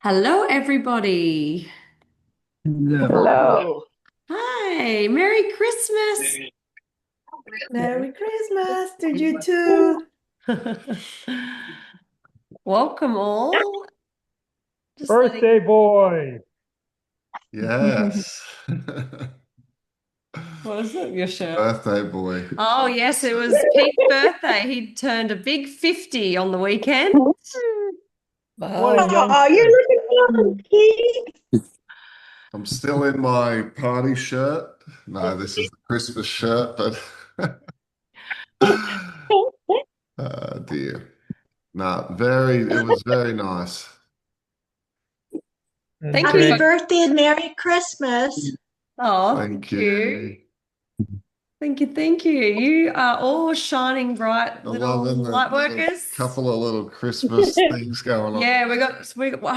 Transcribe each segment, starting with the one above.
Hello, everybody. No. Hello. Hi, Merry Christmas. Merry Christmas to you too. Welcome all. Just letting, Birthday boy. Yes. what is it, your shirt? Birthday boy. Oh, yes, it was Pete's birthday. He turned a big 50 on the weekend. What a Wow. Oh, you're youngster. looking young, Pete. I'm still in my party shirt. No, this is the Christmas shirt, but dear. No, it was very nice. Thank you Happy for, Okay. birthday and Merry Christmas. oh, Thank thank you. you. Thank you, thank you. You are all shining bright I'm little loving the light workers. couple of little Christmas things going on. Yeah, well,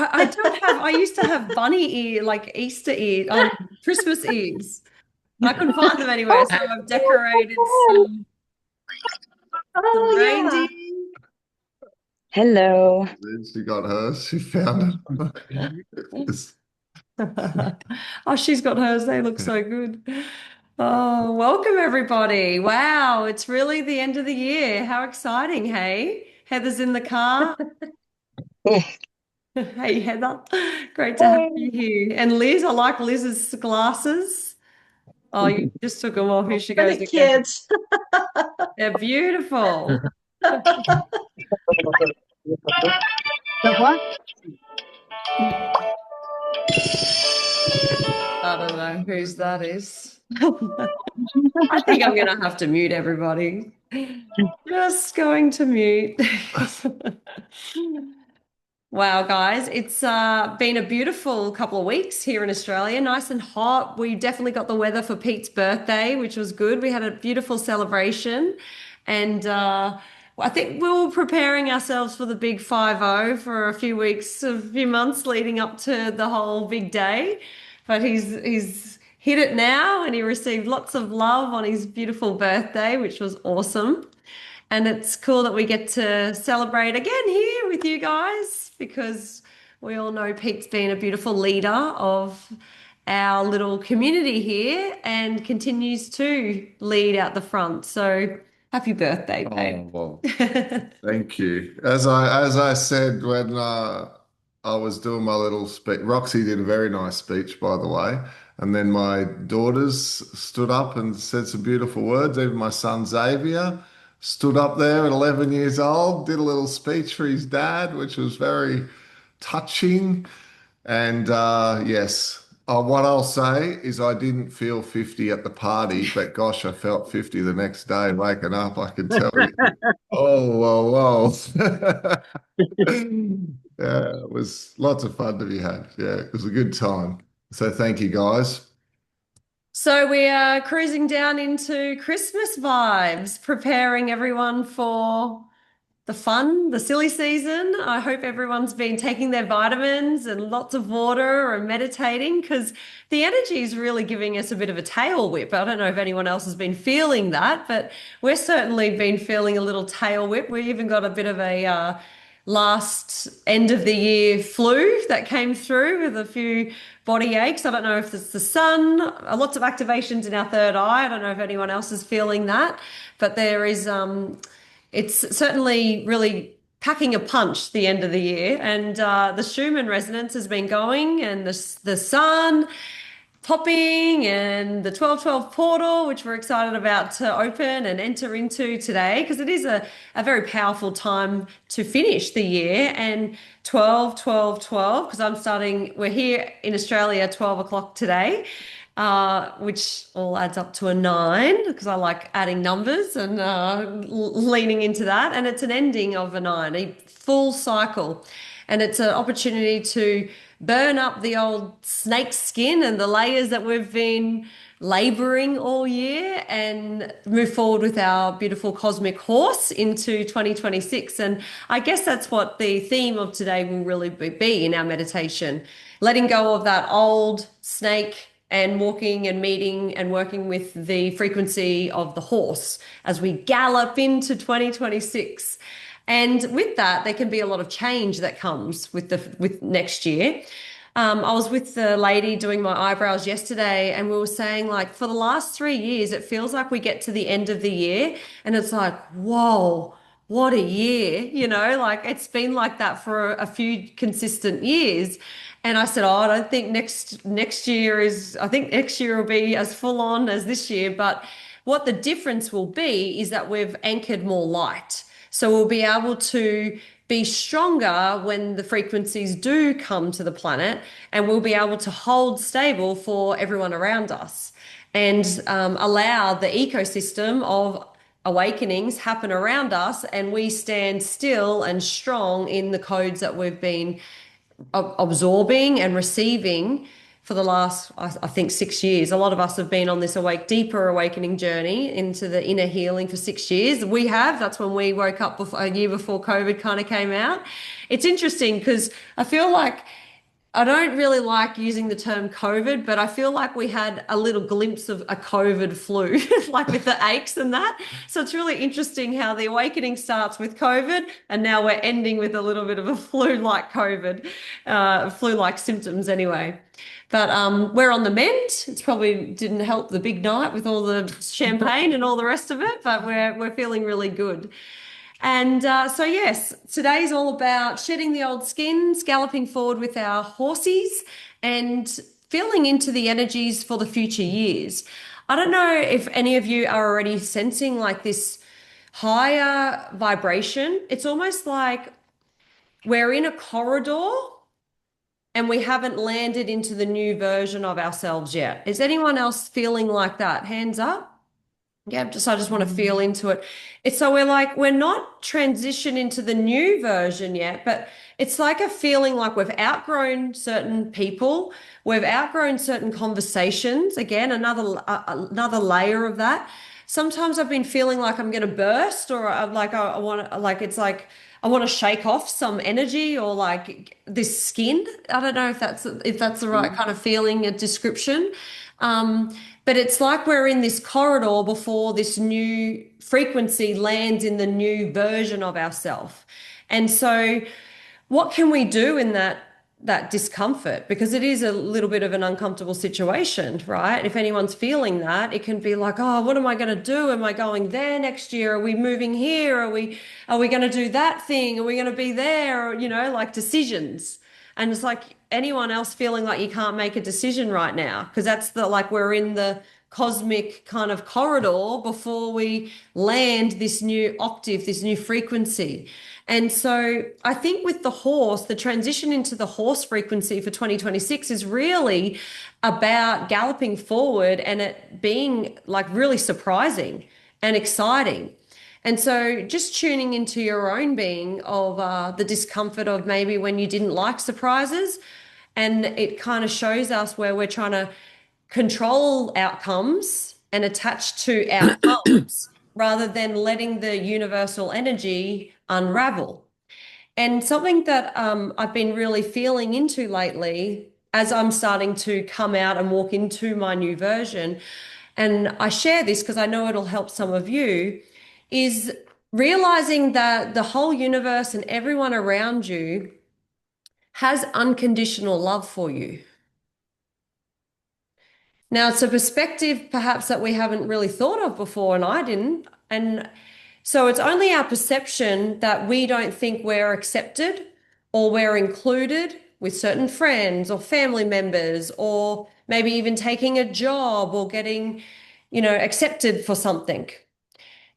I don't have, I used to have bunny ear, like Easter ear, Christmas ears. I couldn't find them anywhere, so I've decorated some Oh, reindeer. yeah. Hello. Then she got hers. She found it. Oh, she's got hers. They look so good. Oh, welcome everybody. Wow, it's really the end of the year. How exciting, hey? Heather's in the car. Hey, Heather. Great to have you here. And Liz, I like Liz's glasses. Oh, you just took them off. Here she For goes the again. kids. They're beautiful. The what? I don't know whose that is. I think I'm going to have to mute everybody. Just going to mute. Wow, guys, it's been a beautiful couple of weeks here in Australia. Nice and hot. We definitely got the weather for Pete's birthday, which was good. We had a beautiful celebration, and I think we were preparing ourselves for the big 5-0 for a few weeks, a few months leading up to the whole big day. But he's hit it now, and he received lots of love on his beautiful birthday, which was awesome. And it's cool that we get to celebrate again here with you guys because we all know Pete's been a beautiful leader of our little community here and continues to lead out the front. So happy birthday, Oh, babe. well. Thank you. As I said when I was doing my little speech, Roxy did a very nice speech, by the way. And then my daughters stood up and said some beautiful words. Even my son Xavier stood up there at 11 years old, did a little speech for his dad, which was very touching. And yes, what I'll say is I didn't feel 50 at the party, but gosh, I felt 50 the next day waking up, I can tell you. Oh, whoa, whoa. Yeah, it was lots of fun to be had. Yeah, it was a good time. So thank you guys. So we are cruising down into Christmas vibes, preparing everyone for the fun, the silly season. I hope everyone's been taking their vitamins and lots of water and meditating because the energy is really giving us a bit of a tail whip. I don't know if anyone else has been feeling that, but we're certainly been feeling a little tail whip. We even got a bit of a last end of the year flu that came through with a few body aches. I don't know if it's the sun, lots of activations in our third eye. I don't know if anyone else is feeling that, but there is it's certainly really packing a punch the end of the year. And the Schumann resonance has been going, and the sun popping, and the 1212 portal, which we're excited about to open and enter into today, because it is a very powerful time to finish the year. And 12, 12, 12, because we're here in Australia 12 o'clock today. Which all adds up to a 9 because I like adding numbers and leaning into that. And it's an ending of a 9, a full cycle. And it's an opportunity to burn up the old snake skin and the layers that we've been laboring all year and move forward with our beautiful cosmic horse into 2026. And I guess that's what the theme of today will really be in our meditation. Letting go of that old snake and walking and meeting and working with the frequency of the horse as we gallop into 2026. And with that, there can be a lot of change that comes with next year. I was with the lady doing my eyebrows yesterday, and we were saying, like, for the last 3 years, it feels like we get to the end of the year, and it's like, whoa, what a year, like it's been like that for a few consistent years. And I said, oh, I don't think next year is, I think next year will be as full on as this year. But what the difference will be is that we've anchored more light. So we'll be able to be stronger when the frequencies do come to the planet, and we'll be able to hold stable for everyone around us and allow the ecosystem of awakenings happen around us, and we stand still and strong in the codes that we've been absorbing and receiving for the last, I think, 6 years. A lot of us have been on this deeper awakening journey into the inner healing for 6 years. We have. That's when we woke up a year before COVID kind of came out. It's interesting because I feel like I don't really like using the term COVID, but I feel like we had a little glimpse of a COVID flu, like with the aches and that. So it's really interesting how the awakening starts with COVID, and now we're ending with a little bit of a flu-like COVID, flu-like symptoms anyway. But we're on the mend. It's probably didn't help the big night with all the champagne and all the rest of it, but we're feeling really good. And so, yes, today's all about shedding the old skins, galloping forward with our horses, and feeling into the energies for the future years. I don't know if any of you are already sensing like this higher vibration. It's almost like we're in a corridor and we haven't landed into the new version of ourselves yet. Is anyone else feeling like that? Hands up. Yeah, I just want to feel into it. It's so we're not transitioned into the new version yet, but it's like a feeling like we've outgrown certain people, we've outgrown certain conversations. Again, another layer of that. Sometimes I've been feeling like I'm going to burst, or I want to, like it's like I want to shake off some energy, or like this skin. I don't know if that's the right kind of feeling, a description. But it's like we're in this corridor before this new frequency lands in the new version of ourselves. And so what can we do in that discomfort? Because it is a little bit of an uncomfortable situation, right? If anyone's feeling that, it can be like, oh, what am I going to do? Am I going there next year? Are we moving here? Are we going to do that thing? Are we going to be there? Or, like decisions. And it's like anyone else feeling like you can't make a decision right now, because that's we're in the cosmic kind of corridor before we land this new octave, this new frequency. And so I think with the horse, the transition into the horse frequency for 2026 is really about galloping forward and it being like really surprising and exciting. And so just tuning into your own being of the discomfort of maybe when you didn't like surprises, and it kind of shows us where we're trying to control outcomes and attach to outcomes rather than letting the universal energy unravel. And something that I've been really feeling into lately as I'm starting to come out and walk into my new version, and I share this because I know it'll help some of you, is realizing that the whole universe and everyone around you has unconditional love for you. Now, it's a perspective perhaps that we haven't really thought of before, and I didn't. And so it's only our perception that we don't think we're accepted or we're included with certain friends or family members, or maybe even taking a job or getting, accepted for something.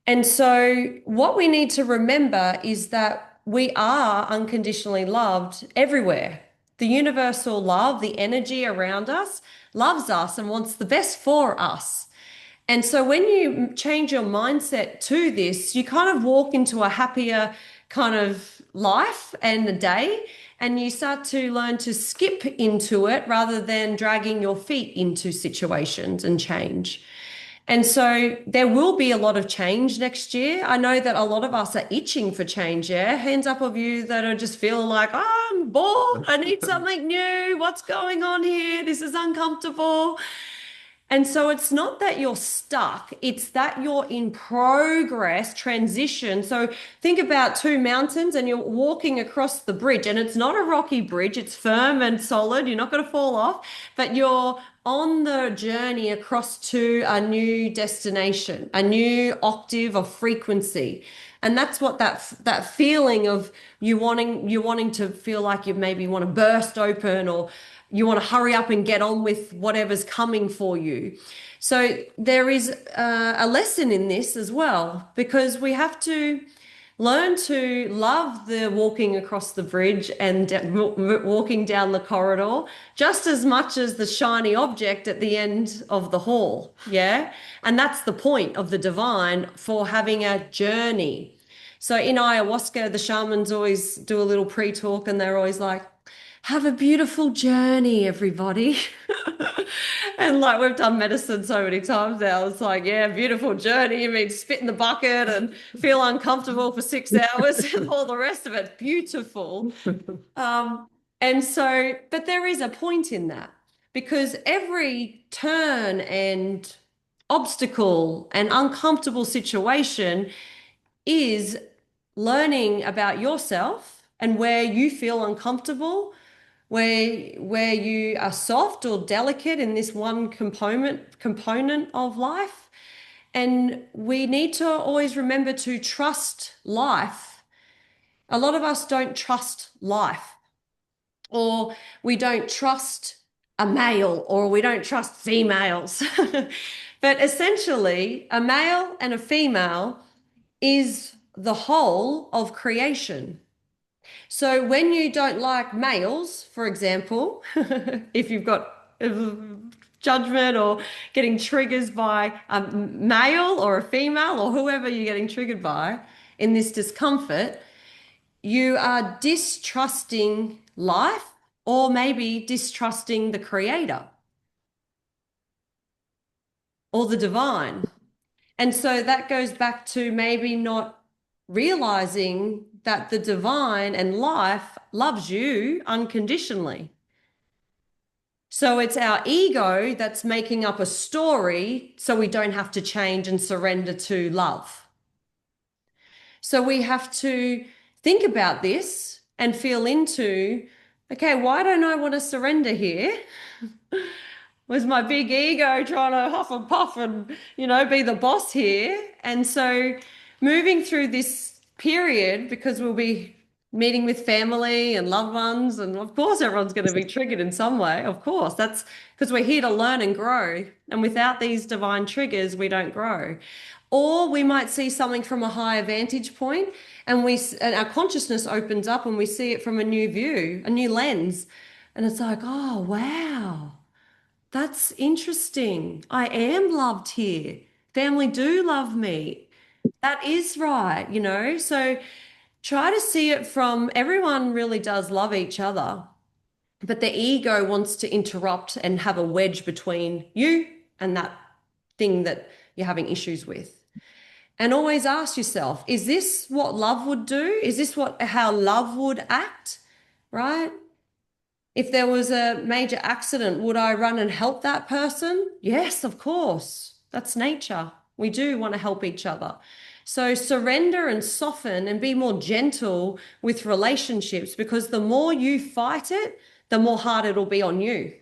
And so what we need to remember is that we are unconditionally loved everywhere. The universal love, the energy around us, loves us and wants the best for us. And so when you change your mindset to this, you kind of walk into a happier kind of life and a day, and you start to learn to skip into it rather than dragging your feet into situations and change. And so there will be a lot of change next year. I know that a lot of us are itching for change, yeah? Hands up of you that are just feeling like, oh, I'm bored. I need something new. What's going on here? This is uncomfortable. And so it's not that you're stuck, it's that you're in progress, transition. So think about two mountains and you're walking across the bridge, and it's not a rocky bridge, it's firm and solid, you're not going to fall off, but you're on the journey across to a new destination, a new octave of frequency. And that's what that feeling of you wanting to feel like you maybe want to burst open, or you want to hurry up and get on with whatever's coming for you. So there is a lesson in this as well, because we have to learn to love the walking across the bridge and walking down the corridor just as much as the shiny object at the end of the hall. Yeah. And that's the point of the divine, for having a journey. So in ayahuasca, the shamans always do a little pre-talk, and they're always like, have a beautiful journey, everybody. And like, we've done medicine so many times now. It's like, yeah, beautiful journey. You mean spit in the bucket and feel uncomfortable for 6 hours and all the rest of it. Beautiful. And so, but there is a point in that, because every turn and obstacle and uncomfortable situation is learning about yourself and where you feel uncomfortable, where you are soft or delicate in this one component of life. And we need to always remember to trust life. A lot of us don't trust life, or we don't trust a male, or we don't trust females. But essentially, a male and a female is the whole of creation. So when you don't like males, for example, if you've got judgment or getting triggers by a male or a female or whoever you're getting triggered by in this discomfort, you are distrusting life, or maybe distrusting the creator or the divine. And so that goes back to maybe not realizing that the divine and life loves you unconditionally. So it's our ego that's making up a story so we don't have to change and surrender to love. So we have to think about this and feel into, okay, why don't I want to surrender here? Was my big ego trying to huff and puff and, be the boss here? And so moving through this period, because we'll be meeting with family and loved ones, and of course everyone's going to be triggered in some way. Of course, that's because we're here to learn and grow. And without these divine triggers, we don't grow. Or we might see something from a higher vantage point, and our consciousness opens up and we see it from a new view, a new lens. And it's like, oh, wow. That's interesting. I am loved here. Family do love me. That is right, So try to see it from, everyone really does love each other, but the ego wants to interrupt and have a wedge between you and that thing that you're having issues with. And always ask yourself, is this what love would do? Is this how love would act? Right? If there was a major accident, would I run and help that person? Yes, of course. That's nature. We do want to help each other. So surrender and soften and be more gentle with relationships, because the more you fight it, the more hard it'll be on you.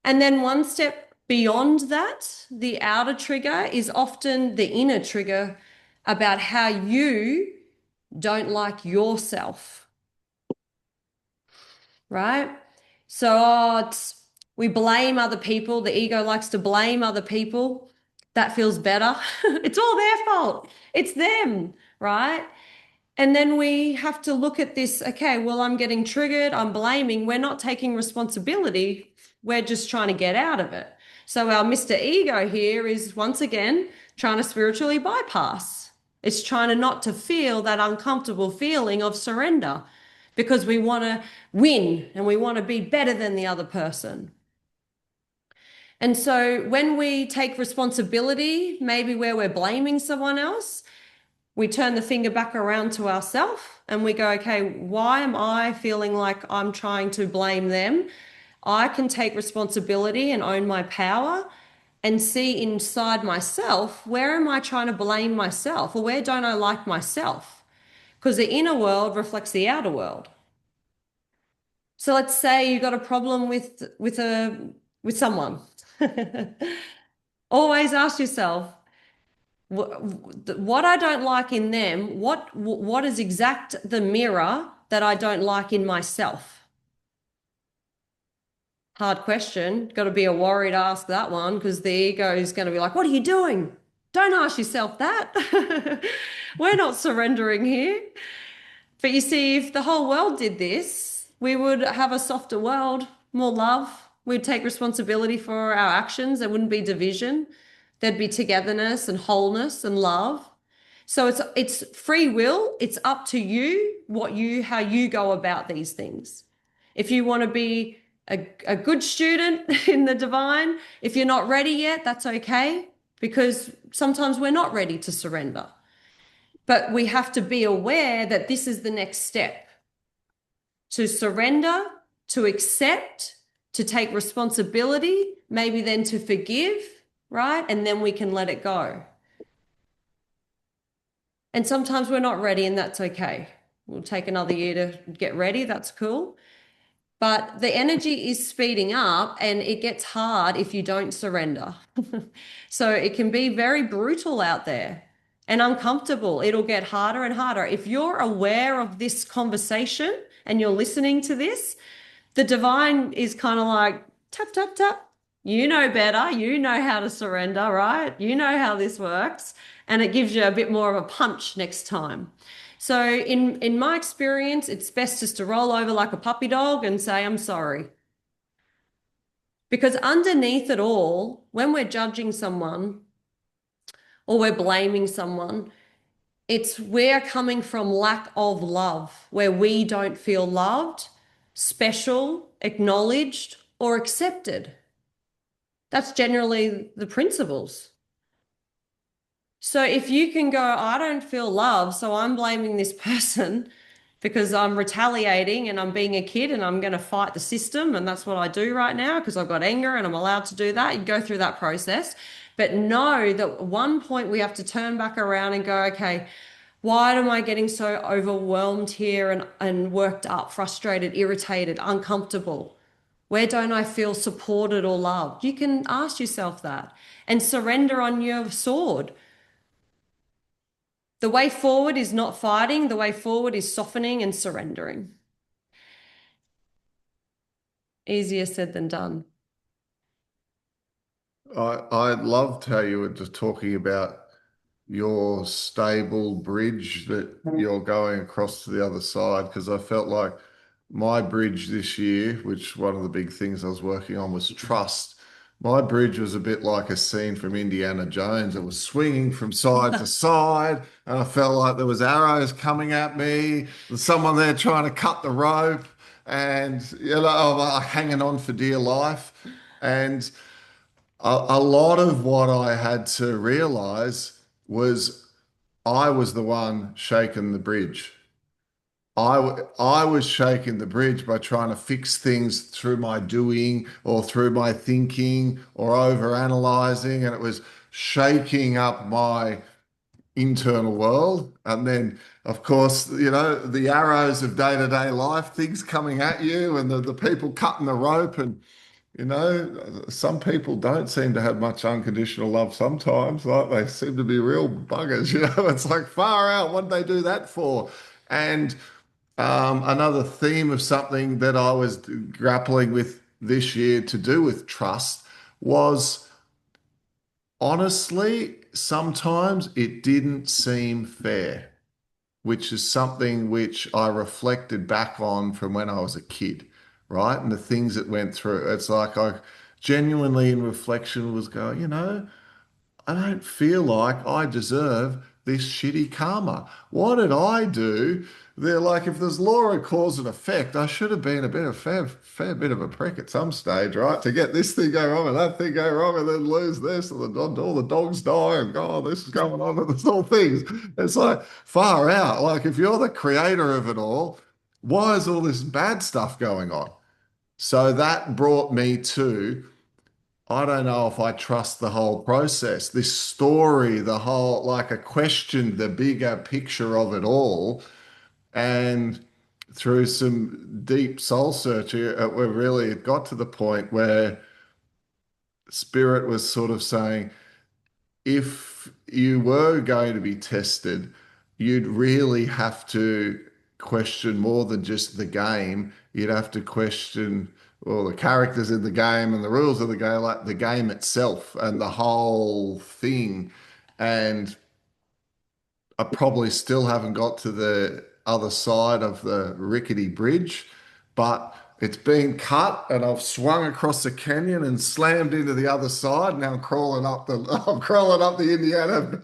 And then one step beyond that, the outer trigger is often the inner trigger about how you don't like yourself. Right? So we blame other people. The ego likes to blame other people. That feels better. It's all their fault. It's them, right? And then we have to look at this, okay, well, I'm getting triggered, I'm blaming. We're not taking responsibility. We're just trying to get out of it. So our Mr. Ego here is once again trying to spiritually bypass. It's trying to not to feel that uncomfortable feeling of surrender, because we want to win and we want to be better than the other person. And so when we take responsibility, maybe where we're blaming someone else, we turn the finger back around to ourselves and we go, okay, why am I feeling like I'm trying to blame them? I can take responsibility and own my power and see inside myself, where am I trying to blame myself or where don't I like myself? Because the inner world reflects the outer world. So let's say you got a problem with someone. Always ask yourself, what I don't like in them, what is exact the mirror that I don't like in myself? Hard question. Got to be a warrior to ask that one because the ego is going to be like, what are you doing? Don't ask yourself that. We're not surrendering here. But you see, if the whole world did this, we would have a softer world, more love. We'd take responsibility for our actions. There wouldn't be division. There'd be togetherness and wholeness and love. So it's free will. It's up to you how you go about these things. If you want to be a good student in the divine, if you're not ready yet, that's okay, because sometimes we're not ready to surrender. But we have to be aware that this is the next step, to surrender, to accept, to take responsibility, maybe then to forgive, right? And then we can let it go. And sometimes we're not ready, and that's okay. We'll take another year to get ready. That's cool. But the energy is speeding up and it gets hard if you don't surrender. So it can be very brutal out there and uncomfortable. It'll get harder and harder. If you're aware of this conversation and you're listening to this, the divine is kind of like tap, tap, tap. You know better. You know how to surrender, right? You know how this works. And it gives you a bit more of a punch next time. So in my experience, it's best just to roll over like a puppy dog and say, I'm sorry. Because underneath it all, when we're judging someone or we're blaming someone, we're coming from lack of love, where we don't feel loved, special, acknowledged, or accepted. That's generally the principles. So if you can go, I don't feel love, so I'm blaming this person because I'm retaliating and I'm being a kid and I'm going to fight the system, and that's what I do right now because I've got anger and I'm allowed to do that. You go through that process, but know that at one point we have to turn back around and go, okay, why am I getting so overwhelmed here and worked up, frustrated, irritated, uncomfortable? Where don't I feel supported or loved? You can ask yourself that and surrender on your sword. The way forward is not fighting. The way forward is softening and surrendering. Easier said than done. I loved how you were just talking about your stable bridge that you're going across to the other side, because I felt like my bridge this year, which one of the big things I was working on was trust. My bridge was a bit like a scene from Indiana Jones. It was swinging from side to side, and I felt like there was arrows coming at me. There's someone there trying to cut the rope, and I'm like hanging on for dear life. And a lot of what I had to realize was I was the one shaking the bridge. I was shaking the bridge by trying to fix things through my doing or through my thinking or over analyzing, and it was shaking up my internal world. And then, of course, the arrows of day-to-day life, things coming at you, and the people cutting the rope. And some people don't seem to have much unconditional love sometimes. Like they seem to be real buggers. It's like far out. What did they do that for? And another theme of something that I was grappling with this year to do with trust was, honestly, sometimes it didn't seem fair, which is something which I reflected back on from when I was a kid, right? And the things that went through. It's like I genuinely in reflection was going, I don't feel like I deserve this shitty karma. What did I do? They're like, if there's law of cause and effect, I should have been a bit of fair bit of a prick at some stage, right? To get this thing go wrong and that thing go wrong and then lose this and all the dogs die and this is going on and this whole things. It's like far out. Like if you're the creator of it all, why is all this bad stuff going on? So that brought me to, I don't know if I trust the whole process, this story, the whole, like, I questioned the bigger picture of it all. And through some deep soul searching, we really it got to the point where Spirit was sort of saying, if you were going to be tested, you'd really have to question more than just the game. You'd have to question, well, the characters in the game and the rules of the game, like the game itself and the whole thing. And I probably still haven't got to the other side of the rickety bridge, but it's been cut and I've swung across the canyon and slammed into the other side. Now I'm crawling up the I'm crawling up the Indiana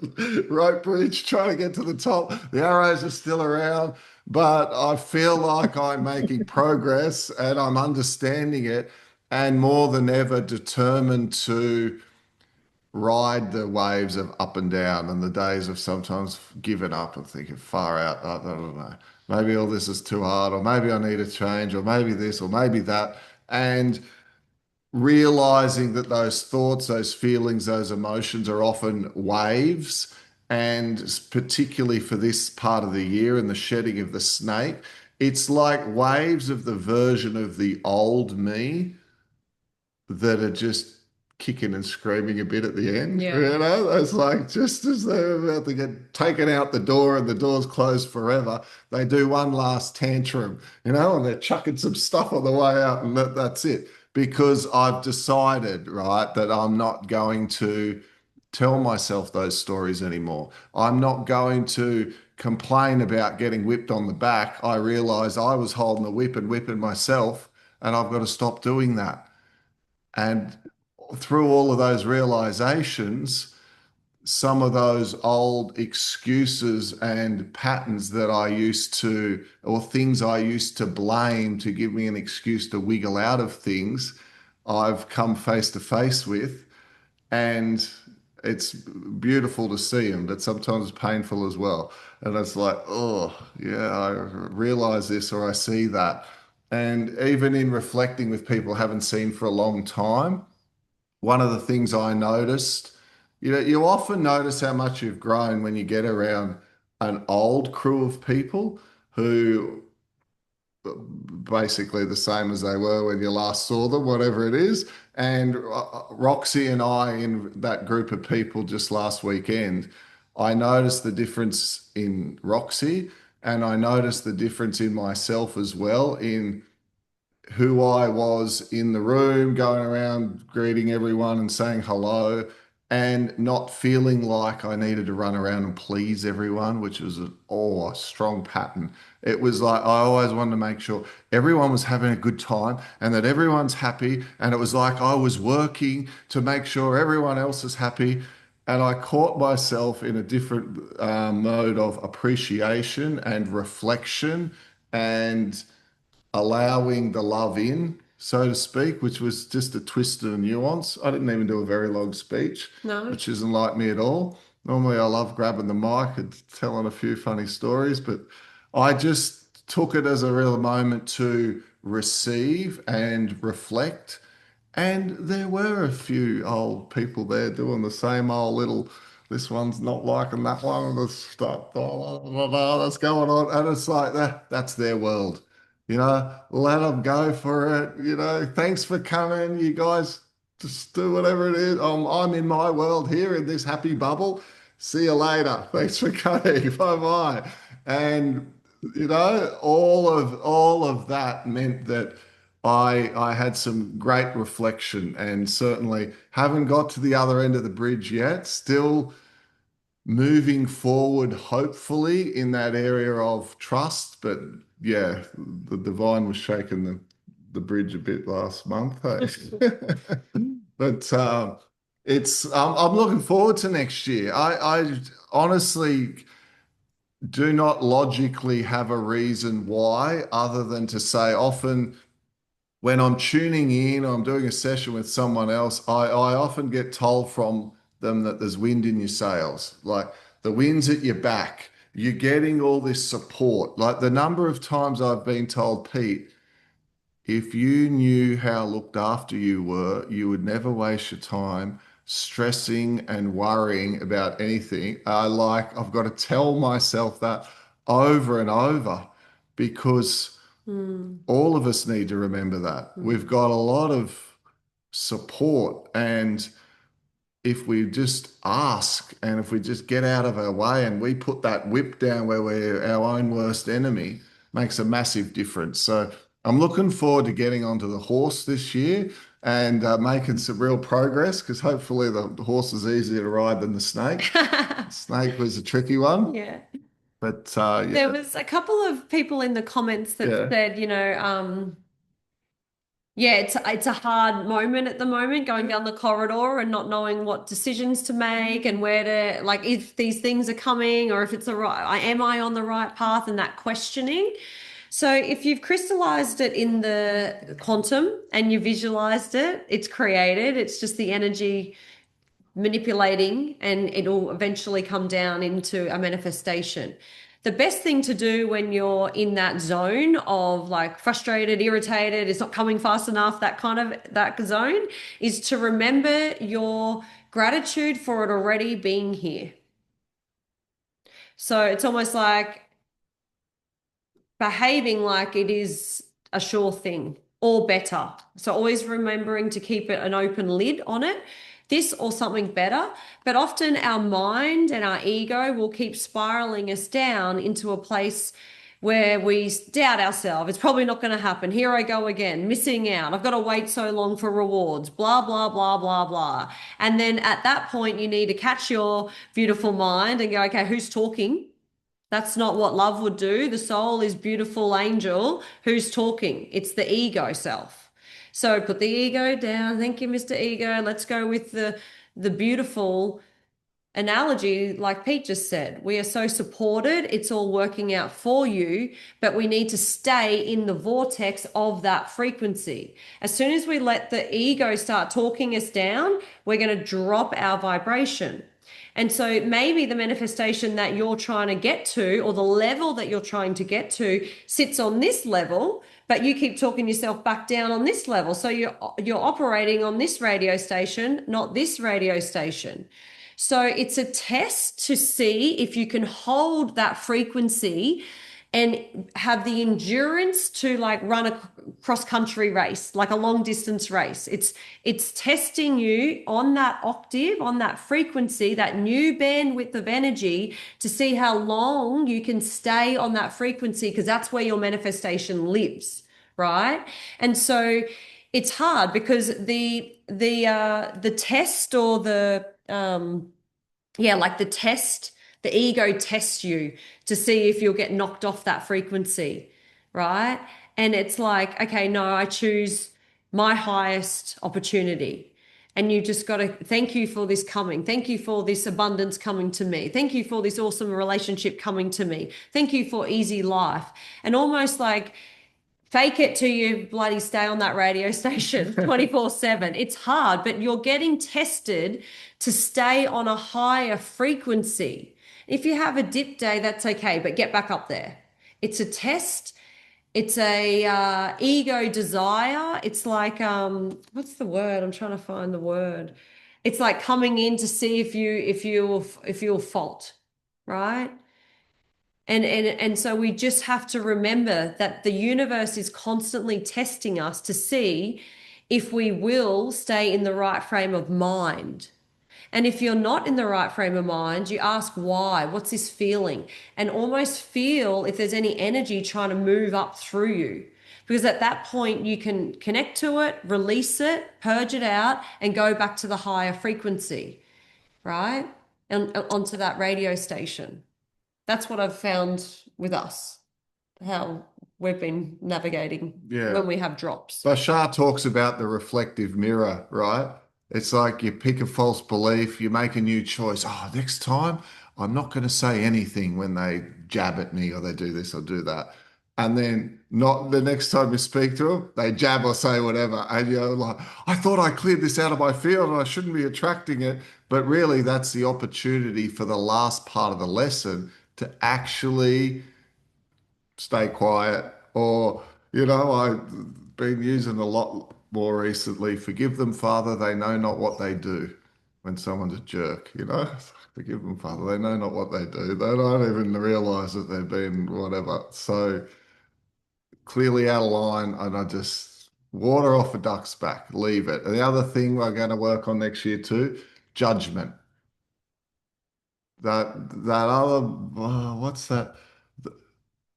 rope bridge, trying to get to the top. The arrows are still around, but I feel like I'm making progress and I'm understanding it and more than ever determined to ride the waves of up and down and the days of sometimes giving up and thinking far out. I don't know. Maybe all this is too hard, or maybe I need a change, or maybe this, or maybe that. And realizing that those thoughts, those feelings, those emotions are often waves. And particularly for this part of the year and the shedding of the snake, it's like waves of the version of the old me that are just kicking and screaming a bit at the end. Yeah. You know, it's like just as they're about to get taken out the door and the door's closed forever, they do one last tantrum, you know, and they're chucking some stuff on the way out, and that's it. Because I've decided, right, that I'm not going to tell myself those stories anymore. I'm not going to complain about getting whipped on the back. I realized I was holding the whip and whipping myself, and I've got to stop doing that. And through all of those realizations, some of those old excuses and patterns that I used to, or things I used to blame to give me an excuse to wiggle out of things, I've come face to face with. And it's beautiful to see them, but sometimes painful as well. And it's like, oh, yeah, I realize this or I see that. And even in reflecting with people I haven't seen for a long time, one of the things I noticed, you know, you often notice how much you've grown when you get around an old crew of people who basically the same as they were when you last saw them, whatever it is. And Roxy and I, in that group of people just last weekend, I noticed the difference in Roxy and I noticed the difference in myself as well in who I was in the room, going around greeting everyone and saying hello, and not feeling like I needed to run around and please everyone, which was a strong pattern. It was like I always wanted to make sure everyone was having a good time and that everyone's happy. And it was like I was working to make sure everyone else is happy. And I caught myself in a different mode of appreciation and reflection and allowing the love in, so to speak, which was just a twist and a nuance. I didn't even do a very long speech, No. which isn't like me at all. Normally, I love grabbing the mic and telling a few funny stories, but I just took it as a real moment to receive and reflect. And there were a few old people there doing the same old little, this one's not liking that one, and the stuff that's going on. And it's like that's their world. You know, let them go for it. You know, thanks for coming. You guys just do whatever it is. I'm in my world here in this happy bubble. See you later. Thanks for coming. Bye bye. And you know, all of that meant that I had some great reflection and certainly haven't got to the other end of the bridge yet. Still moving forward, hopefully, in that area of trust. But yeah, the divine was shaking the bridge a bit last month. Hey? But I'm looking forward to next year. I honestly do not logically have a reason why, other than to say often when I'm tuning in, I'm doing a session with someone else, I often get told from them that there's wind in your sails, like the wind's at your back. You're getting all this support. Like the number of times I've been told, Pete, if you knew how looked after you were, you would never waste your time stressing and worrying about anything. I've got to tell myself that over and over because Mm, all of us need to remember that. We've mm. got a lot of support, and if we just ask and if we just get out of our way and we put that whip down where we're our own worst enemy, makes a massive difference. So I'm looking forward to getting onto the horse this year and making some real progress because hopefully the horse is easier to ride than the snake. Snake was a tricky one, Yeah. but There yeah, was a couple of people in the comments that yeah, said, yeah, it's a hard moment at the moment going down the corridor and not knowing what decisions to make and where to like if these things are coming or if it's the right, am I on the right path and that questioning. So if you've crystallized it in the quantum and you visualized it, it's created. It's just the energy manipulating and it'll eventually come down into a manifestation. The best thing to do when you're in that zone of like frustrated, irritated, it's not coming fast enough, that kind of that zone is to remember your gratitude for it already being here. So it's almost like behaving like it is a sure thing or better. So always remembering to keep it an open lid on it, this or something better. But often our mind and our ego will keep spiraling us down into a place where we doubt ourselves. It's probably not going to happen. Here I go again, missing out. I've got to wait so long for rewards, blah, blah, blah, blah, blah. And then at that point, you need to catch your beautiful mind and go, okay, who's talking? That's not what love would do. The soul is beautiful angel. Who's talking? It's the ego self. So put the ego down. Thank you, Mr. Ego. Let's go with the beautiful analogy, like Pete just said. We are so supported. It's all working out for you, but we need to stay in the vortex of that frequency. As soon as we let the ego start talking us down, we're going to drop our vibration. And so maybe the manifestation that you're trying to get to or the level that you're trying to get to sits on this level, but you keep talking yourself back down on this level. So you're operating on this radio station, not this radio station. So it's a test to see if you can hold that frequency and have the endurance to like run a cross country race, like a long distance race. It's testing you on that octave, on that frequency, that new bandwidth of energy to see how long you can stay on that frequency because that's where your manifestation lives, right? And so it's hard because the test or like the test, the ego tests you to see if you'll get knocked off that frequency, right? And it's like, okay, no, I choose my highest opportunity. And you just got to thank you for this coming. Thank you for this abundance coming to me. Thank you for this awesome relationship coming to me. Thank you for easy life. And almost like fake it till you bloody stay on that radio station 24/7. It's hard, but you're getting tested to stay on a higher frequency. If you have a dip day, that's okay, but get back up there. It's a test. It's a ego desire. It's like what's the word? I'm trying to find the word. It's like coming in to see if you'll fault, right? And so we just have to remember that the universe is constantly testing us to see if we will stay in the right frame of mind. And if you're not in the right frame of mind, you ask why, what's this feeling? And almost feel if there's any energy trying to move up through you. Because at that point, you can connect to it, release it, purge it out, and go back to the higher frequency, right? And onto that radio station. That's what I've found with us, how we've been navigating yeah. when we have drops. Bashar talks about the reflective mirror, right? It's like you pick a false belief, you make a new choice. Oh, next time I'm not going to say anything when they jab at me or they do this or do that. And then not the next time you speak to them, they jab or say whatever. And you're like, I thought I cleared this out of my field and I shouldn't be attracting it. But really, that's the opportunity for the last part of the lesson to actually stay quiet or, I been using a lot more recently. Forgive them, Father, they know not what they do. When someone's a jerk, you know, forgive them, Father, they know not what they do. They don't even realize that they've been whatever. So clearly out of line, and I just water off a duck's back, leave it. And the other thing we're going to work on next year too, judgment. That other, what's that?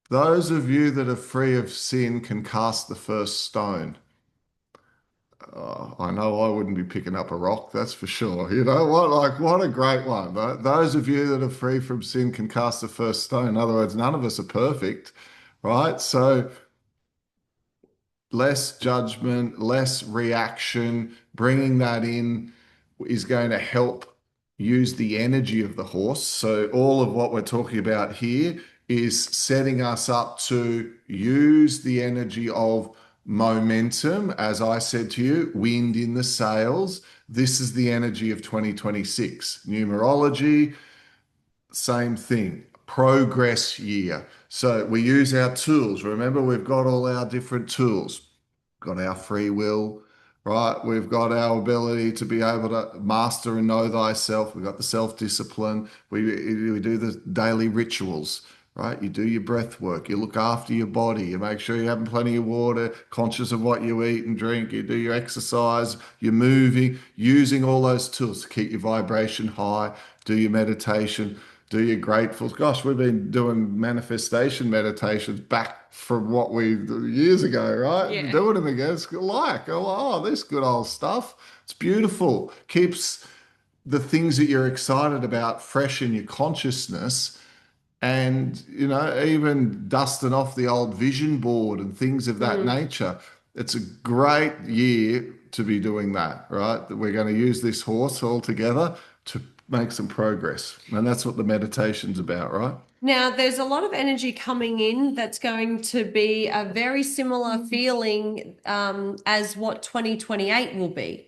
Those of you that are free of sin can cast the first stone. I know I wouldn't be picking up a rock, that's for sure. You know what? Like, what a great one. Those of you that are free from sin can cast the first stone. In other words, none of us are perfect, right? So less judgment, less reaction, bringing that in is going to help use the energy of the horse. So, all of what we're talking about here is setting us up to use the energy of momentum. As I said to you, wind in the sails. This is the energy of 2026. Numerology, same thing. Progress year. So we use our tools. Remember, we've got all our different tools. Got our free will, right? We've got our ability to be able to master and know thyself. We've got the self-discipline. We do the daily rituals, right? You do your breath work. You look after your body. You make sure you're having plenty of water, conscious of what you eat and drink. You do your exercise. You're moving, using all those tools to keep your vibration high. Do your meditation. Do your grateful. Gosh, we've been doing manifestation meditations back from what we years ago, right? Yeah. Doing them again. It's like, oh, this good old stuff. It's beautiful. Keeps the things that you're excited about fresh in your consciousness, and even dusting off the old vision board and things of that nature. It's a great year to be doing that, right? That we're going to use this horse all together to make some progress. And that's what the meditation's about, right? Now, there's a lot of energy coming in that's going to be a very similar feeling as what 2028 will be.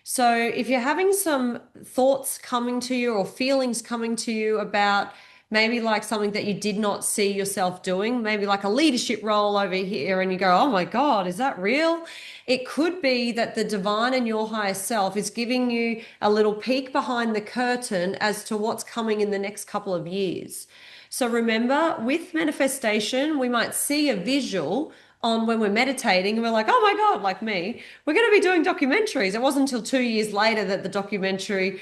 So if you're having some thoughts coming to you or feelings coming to you about maybe like something that you did not see yourself doing, maybe like a leadership role over here, and you go, oh my God, is that real? It could be that the divine and your higher self is giving you a little peek behind the curtain as to what's coming in the next couple of years. So remember, with manifestation, we might see a visual on when we're meditating and we're like, oh my God, like me, we're going to be doing documentaries. It wasn't until 2 years later that the documentary,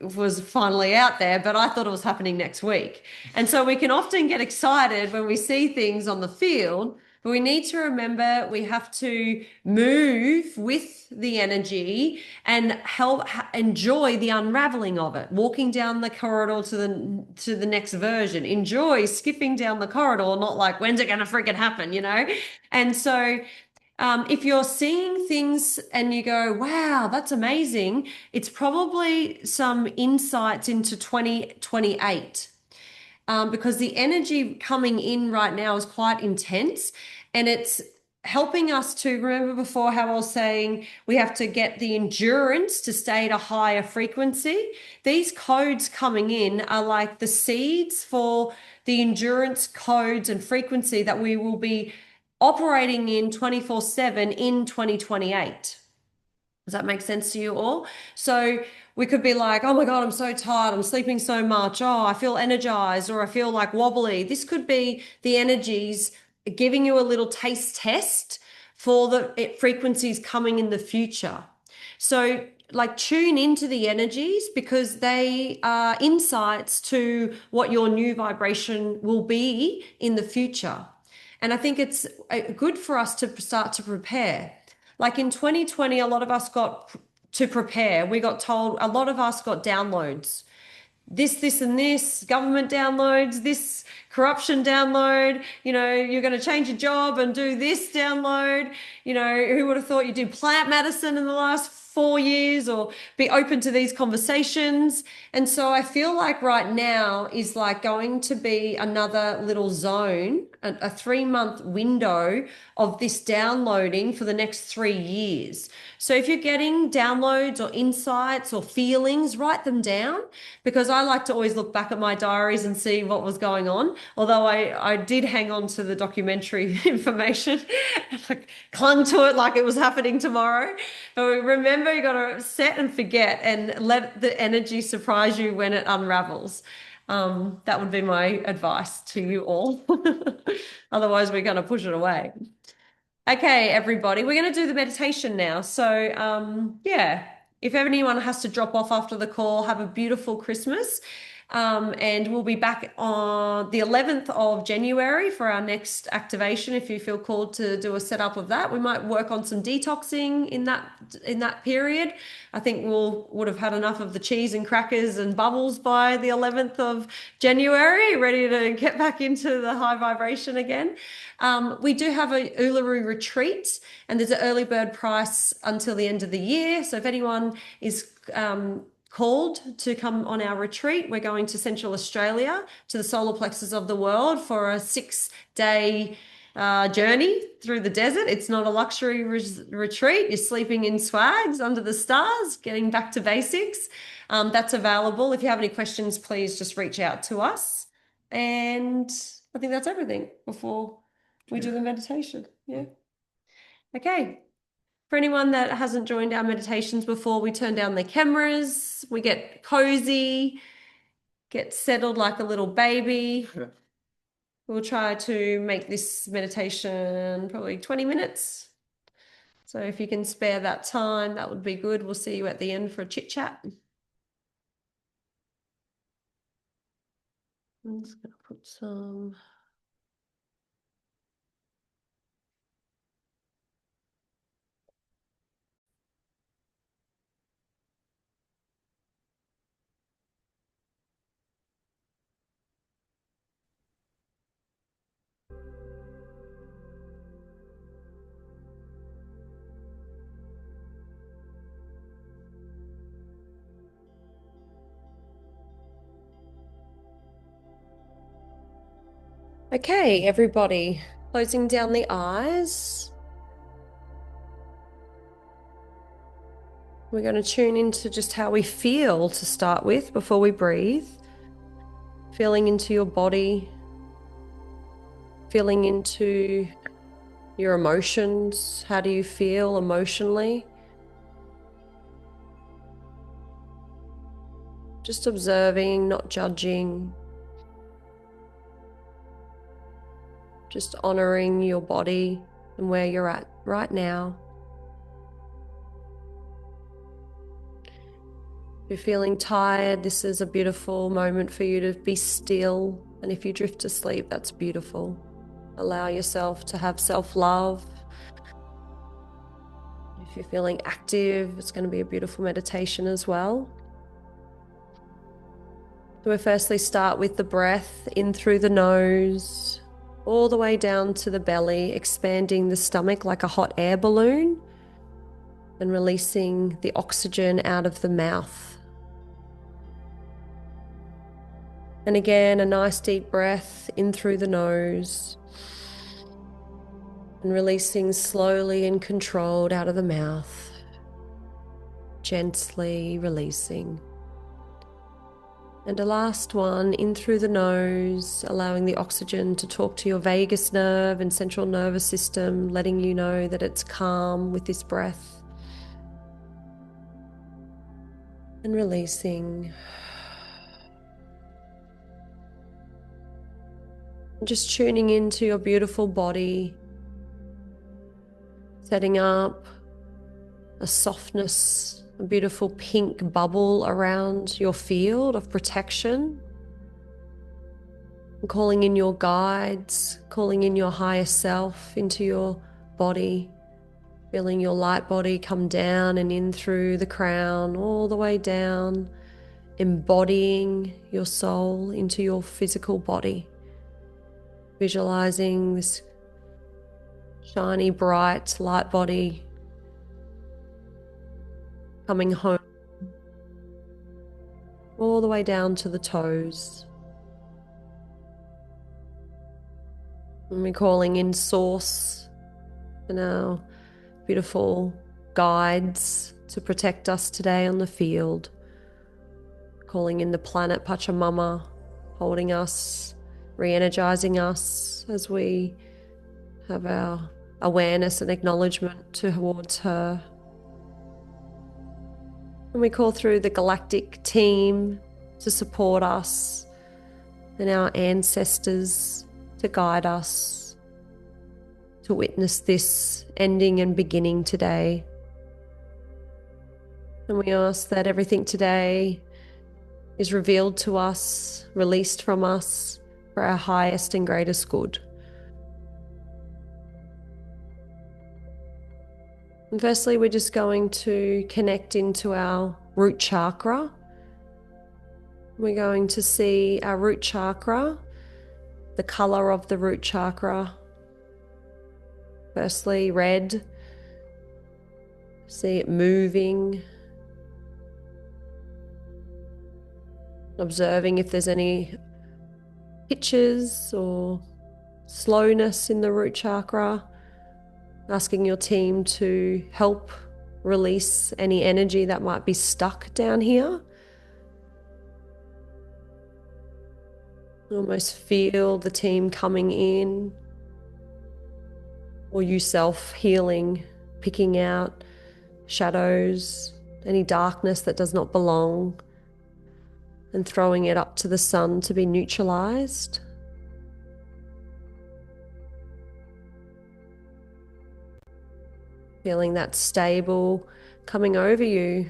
was finally out there, but I thought it was happening next week. And so we can often get excited when we see things on the field, but we need to remember we have to move with the energy and help enjoy the unraveling of it. Walking down the corridor to the next version. Enjoy skipping down the corridor, not like when's it going to freaking happen, And so if you're seeing things and you go, wow, that's amazing, it's probably some insights into 2028. Because the energy coming in right now is quite intense, and it's helping us to remember before how I was saying we have to get the endurance to stay at a higher frequency. These codes coming in are like the seeds for the endurance codes and frequency that we will be operating in 24/7 in 2028. Does that make sense to you all? So we could be like, oh my God, I'm so tired. I'm sleeping so much. Oh, I feel energized, or I feel like wobbly. This could be the energies giving you a little taste test for the frequencies coming in the future. So like tune into the energies because they are insights to what your new vibration will be in the future. And I think it's good for us to start to prepare. Like in 2020, a lot of us got to prepare. We got told, a lot of us got downloads. This, and this, government downloads, this corruption download, you're going to change your job and do this download. Who would have thought you did plant medicine in the last 4 years or be open to these conversations. And so I feel like right now is like going to be another little zone, a 3-month window of this downloading for the next 3 years. So if you're getting downloads or insights or feelings, write them down, because I like to always look back at my diaries and see what was going on. Although I did hang on to the documentary information, like clung to it like it was happening tomorrow. But remember, you got to set and forget and let the energy surprise you when it unravels. That would be my advice to you all. Otherwise, we're going to push it away. Okay, everybody, we're going to do the meditation now. So, yeah, if anyone has to drop off after the call, have a beautiful Christmas. And we'll be back on the 11th of January for our next activation. If you feel called to do a setup of that, we might work on some detoxing in that period. I think would have had enough of the cheese and crackers and bubbles by the 11th of January, ready to get back into the high vibration again. We do have a Uluru retreat, and there's an early bird price until the end of the year. So if anyone is called to come on our retreat, we're going to Central Australia, to the solar plexus of the world, for a 6-day journey through the desert. It's not a luxury retreat. You're sleeping in swags under the stars, getting back to basics. That's available. If you have any questions, please just reach out to us. And I think that's everything before we do the meditation. Yeah. Okay. For anyone that hasn't joined our meditations before, we turn down the cameras, we get cozy, get settled like a little baby. We'll try to make this meditation probably 20 minutes. So if you can spare that time, that would be good. We'll see you at the end for a chit chat. I'm just going to put some... Okay, everybody, closing down the eyes. We're going to tune into just how we feel to start with before we breathe. Feeling into your body, feeling into your emotions. How do you feel emotionally? Just observing, not judging. Just honoring your body and where you're at right now. If you're feeling tired, this is a beautiful moment for you to be still. And if you drift to sleep, that's beautiful. Allow yourself to have self-love. If you're feeling active, it's going to be a beautiful meditation as well. So we'll firstly start with the breath in through the nose, all the way down to the belly, expanding the stomach like a hot air balloon and releasing the oxygen out of the mouth. And again, a nice deep breath in through the nose and releasing slowly and controlled out of the mouth, gently releasing. And a last one in through the nose, allowing the oxygen to talk to your vagus nerve and central nervous system, letting you know that it's calm with this breath. And releasing. Just tuning into your beautiful body, setting up a softness, a beautiful pink bubble around your field of protection. And calling in your guides, calling in your higher self into your body, feeling your light body come down and in through the crown, all the way down, embodying your soul into your physical body. Visualizing this shiny, bright light body coming home all the way down to the toes. And we're calling in Source and our beautiful guides to protect us today on the field. Calling in the planet Pachamama, holding us, re-energizing us as we have our awareness and acknowledgement towards her. And we call through the galactic team to support us and our ancestors to guide us to witness this ending and beginning today. And we ask that everything today is revealed to us, released from us for our highest and greatest good. And firstly, we're just going to connect into our root chakra. We're going to see our root chakra, the color of the root chakra. Firstly, red. See it moving. Observing if there's any pitches or slowness in the root chakra. Asking your team to help release any energy that might be stuck down here. Almost feel the team coming in, or you self-healing, picking out shadows, any darkness that does not belong, and throwing it up to the sun to be neutralized. Feeling that stable coming over you.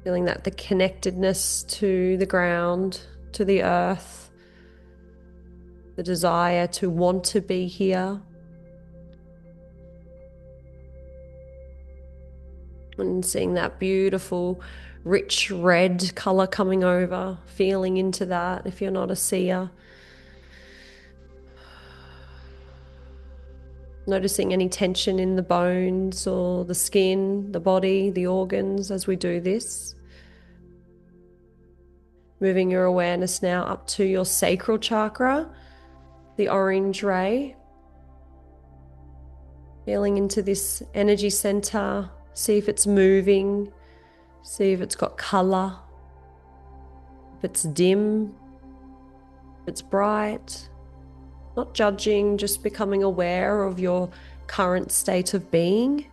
Feeling that the connectedness to the ground, to the earth, the desire to want to be here. And seeing that beautiful, rich red color coming over, feeling into that if you're not a seer. Noticing any tension in the bones or the skin, the body, the organs as we do this. Moving your awareness now up to your sacral chakra, the orange ray. Feeling into this energy center, see if it's moving, see if it's got color, if it's dim, if it's bright. Not judging, just becoming aware of your current state of being.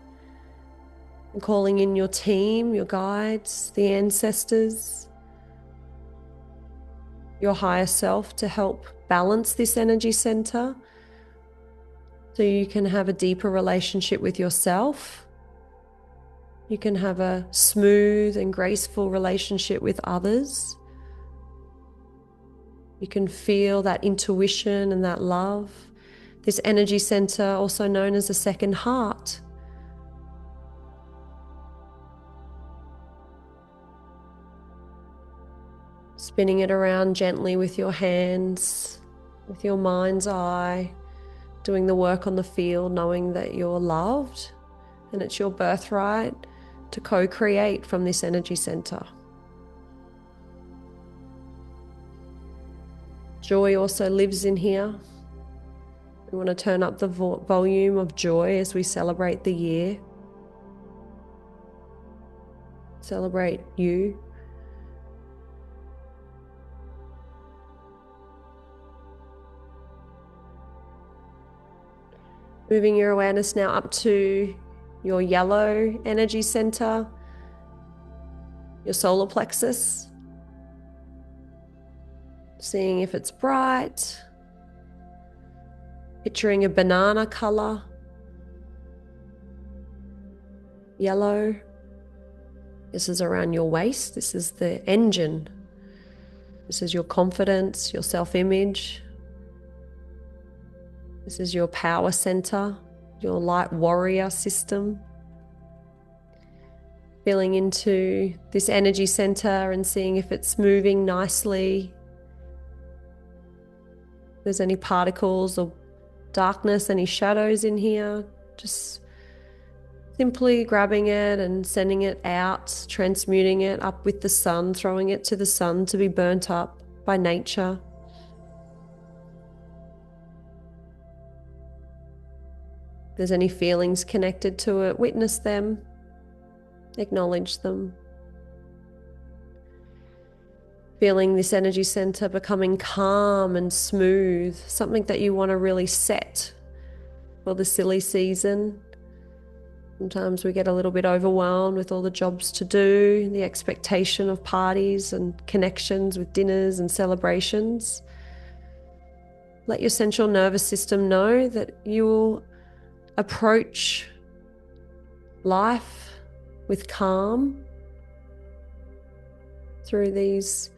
And calling in your team, your guides, the ancestors, your higher self to help balance this energy center so you can have a deeper relationship with yourself. You can have a smooth and graceful relationship with others. You can feel that intuition and that love. This energy center, also known as the second heart. Spinning it around gently with your hands, with your mind's eye, doing the work on the field, knowing that you're loved and it's your birthright to co-create from this energy center. Joy also lives in here. We want to turn up the volume of joy as we celebrate the year. Celebrate you. Moving your awareness now up to your yellow energy center, your solar plexus. Seeing if it's bright. Picturing a banana color. Yellow. This is around your waist. This is the engine. This is your confidence, your self-image. This is your power center, your light warrior system. Feeling into this energy center and seeing if it's moving nicely. If there's any particles or darkness, any shadows in here, just Simply grabbing it and sending it out, transmuting it up with the sun, throwing it to the sun to be burnt up by nature. If there's any feelings connected to it, witness them, acknowledge them. Feeling this energy center becoming calm and smooth, something that you want to really set for the silly season. Sometimes we get a little bit overwhelmed with all the jobs to do, the expectation of parties and connections with dinners and celebrations. Let your central nervous system know that you will approach life with calm through these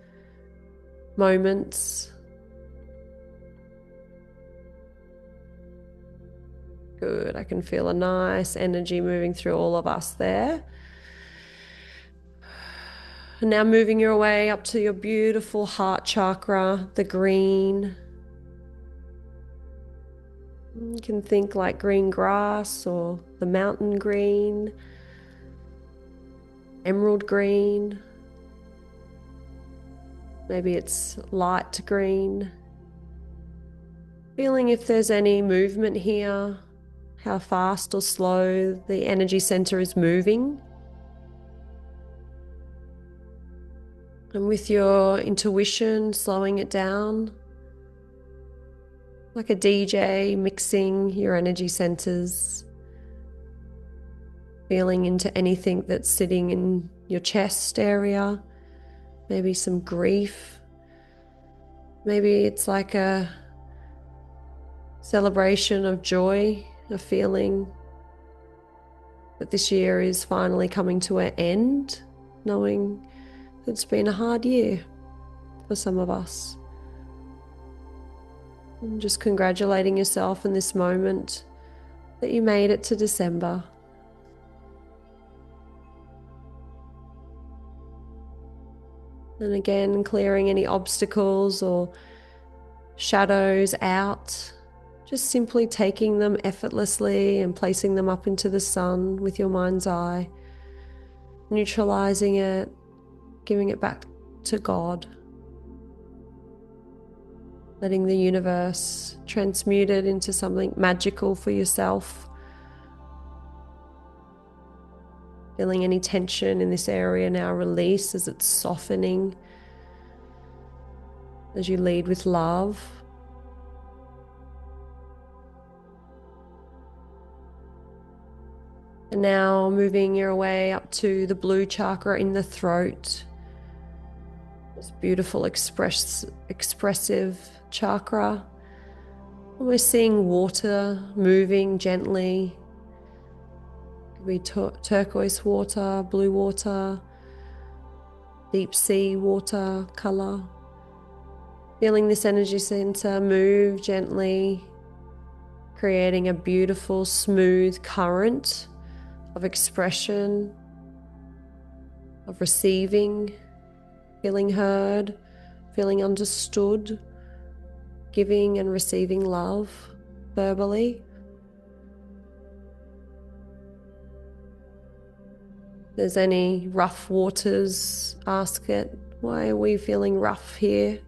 moments. Good. I can feel a nice energy moving through all of us there. And now moving your way up to your beautiful heart chakra, the green. You can think like green grass or the mountain green, emerald green. Maybe it's light green. Feeling if there's any movement here, how fast or slow the energy center is moving. And with your intuition, slowing it down, like a DJ mixing your energy centers, feeling into anything that's sitting in your chest area, maybe some grief. Maybe it's like a celebration of joy, a feeling that this year is finally coming to an end, knowing it's been a hard year for some of us. And just congratulating yourself in this moment that you made it to December. And again, clearing any obstacles or shadows out, just simply taking them effortlessly and placing them up into the sun with your mind's eye, neutralizing it, giving it back to God, letting the universe transmute it into something magical for yourself. Feeling any tension in this area now release as it's softening, as you lead with love. And now moving your way up to the blue chakra in the throat. This beautiful expressive chakra. And we're seeing water moving gently. It could be turquoise water, blue water, deep sea water color. Feeling this energy center move gently, creating a beautiful, smooth current of expression, of receiving, feeling heard, feeling understood, giving and receiving love verbally. If there's any rough waters, ask it, why are we feeling rough here?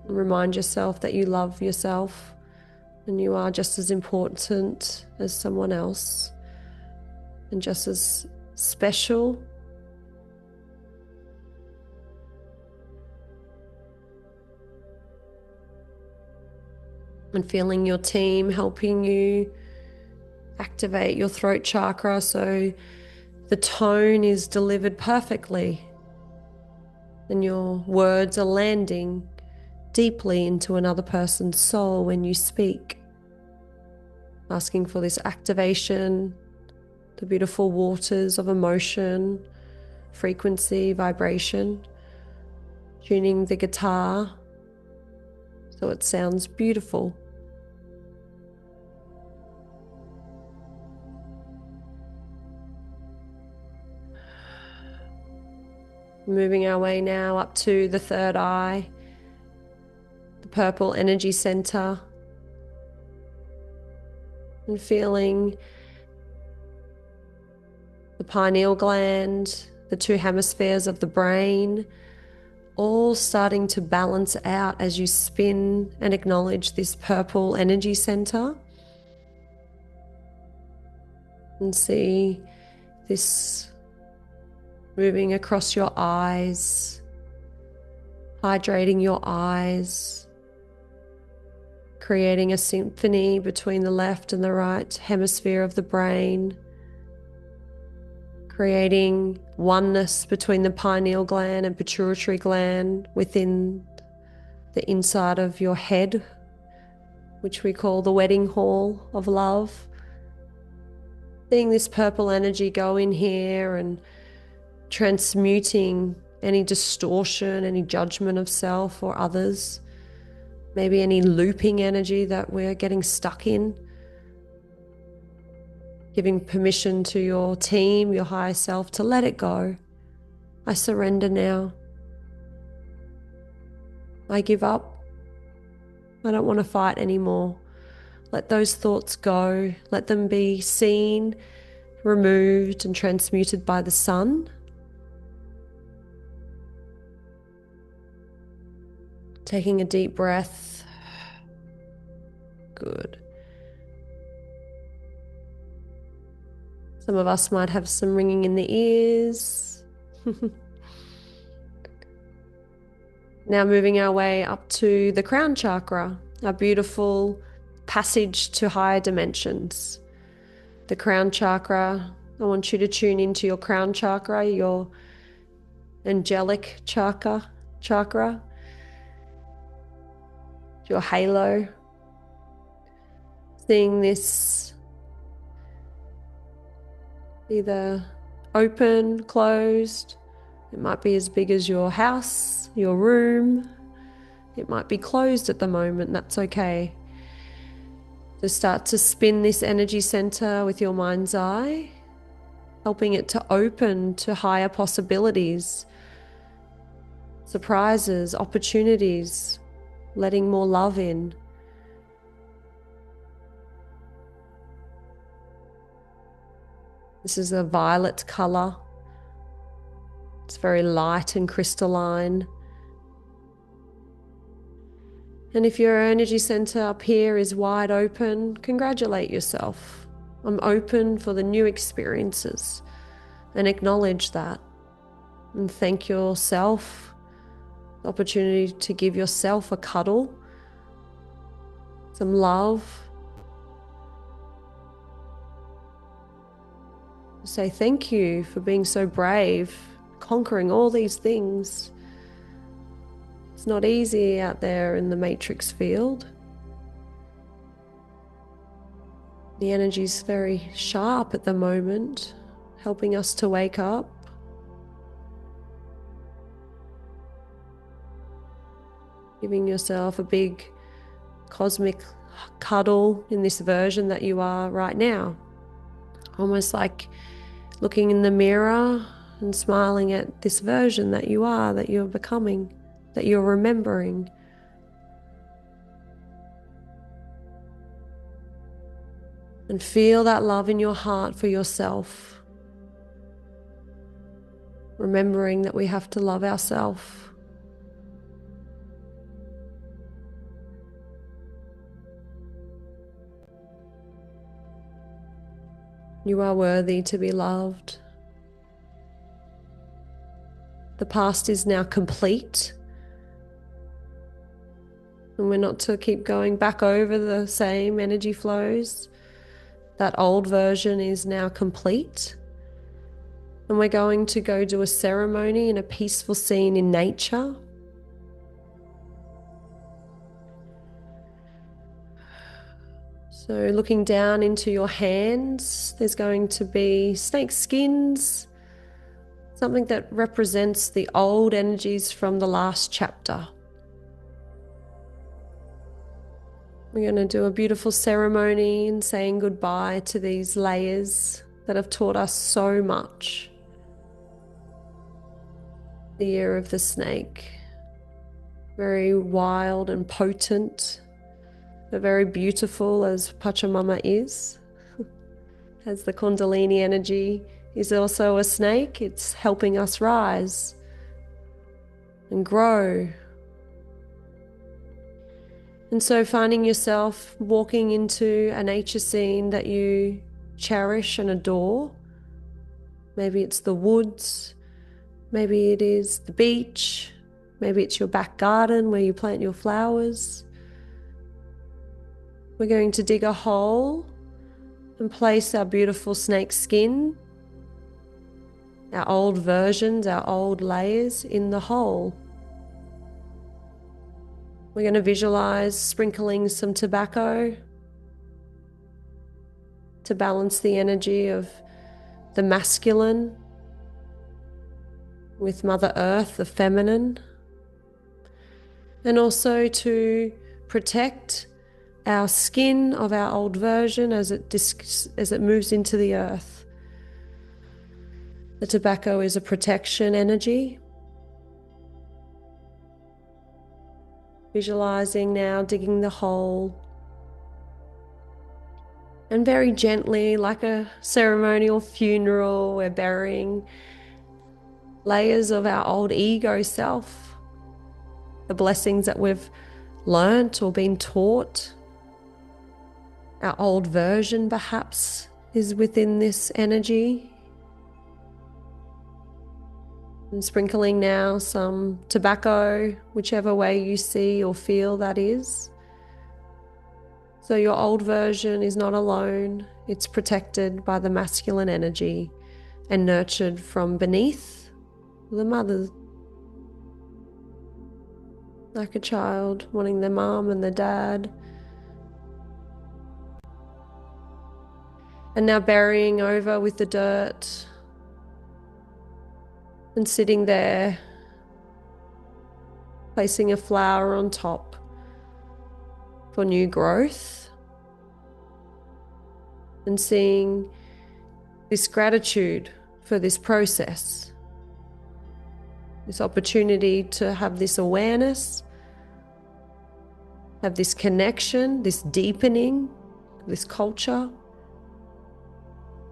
And remind yourself that you love yourself and you are just as important as someone else and just as special. And feeling your team helping you activate your throat chakra so the tone is delivered perfectly and your words are landing deeply into another person's soul when you speak. Asking for this activation, the beautiful waters of emotion, frequency, vibration, tuning the guitar so it sounds beautiful. Moving our way now up to the third eye, the purple energy center. and feeling the pineal gland, the two hemispheres of the brain, all starting to balance out as you spin and acknowledge this purple energy center. And see this moving across your eyes, hydrating your eyes, creating a symphony between the left and the right hemisphere of the brain, creating oneness between the pineal gland and pituitary gland within the inside of your head, which we call the wedding hall of love. Seeing this purple energy go in here and transmuting any distortion, any judgment of self or others, maybe any looping energy that we're getting stuck in. Giving permission to your team, your higher self, to let it go. I surrender now. I give up. I don't want to fight anymore. Let those thoughts go. Let them be seen, removed, and transmuted by the sun. Taking a deep breath. Good. Some of us might have some ringing in the ears. Now moving our way up to the crown chakra, our beautiful passage to higher dimensions. The crown chakra, I want you to tune into your crown chakra, your angelic chakra, your halo. Seeing this either open, closed. It might be as big as your house, your room. It might be closed at the moment, that's okay. So start to spin this energy center with your mind's eye, helping it to open to higher possibilities, surprises, opportunities, letting more love in. This is a violet color. It's very light and crystalline. And if your energy center up here is wide open, congratulate yourself. I'm open for the new experiences, and acknowledge that. And thank yourself, the opportunity to give yourself a cuddle, some love. Say thank you for being so brave, conquering all these things. It's not easy out there in the matrix field. The energy's very sharp at the moment, helping us to wake up. Giving yourself a big cosmic cuddle in this version that you are right now. Almost like looking in the mirror and smiling at this version that you are, that you're becoming, that you're remembering. And feel that love in your heart for yourself. Remembering that we have to love ourselves. You are worthy to be loved. The past is now complete. And we're not to keep going back over the same energy flows. That old version is now complete. And we're going to go do a ceremony in a peaceful scene in nature. So looking down into your hands, there's going to be snake skins, something that represents the old energies from the last chapter. We're going to do a beautiful ceremony and saying goodbye to these layers that have taught us so much. The year of the snake, very wild and potent, but very beautiful as Pachamama is. As the Kundalini energy is also a snake, it's helping us rise and grow. And so finding yourself walking into a nature scene that you cherish and adore. Maybe it's the woods, maybe it is the beach, maybe it's your back garden where you plant your flowers. We're going to dig a hole and place our beautiful snake skin, our old versions, our old layers in the hole. We're going to visualize sprinkling some tobacco to balance the energy of the masculine with Mother Earth, the feminine, and also to protect our skin of our old version as it moves into the earth. The tobacco is a protection energy. Visualizing now, digging the hole, and very gently, like a ceremonial funeral, we're burying layers of our old ego self, the blessings that we've learnt or been taught. Our old version perhaps is within this energy. And sprinkling now some tobacco, whichever way you see or feel that is. So your old version is not alone. It's protected by the masculine energy and nurtured from beneath the mother. Like a child wanting their mom and their dad. And now burying over with the dirt and sitting there, placing a flower on top for new growth, and seeing this gratitude for this process, this opportunity to have this awareness, have this connection, this deepening, this culture,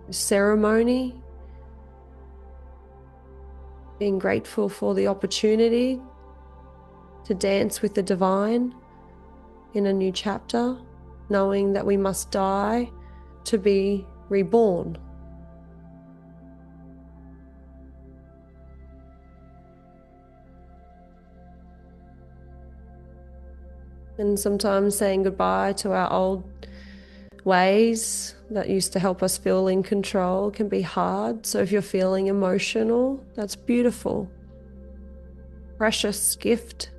this ceremony, being grateful for the opportunity to dance with the divine in a new chapter, knowing that we must die to be reborn. And sometimes saying goodbye to our old ways that used to help us feel in control can be hard. So if you're feeling emotional, that's beautiful. Precious gift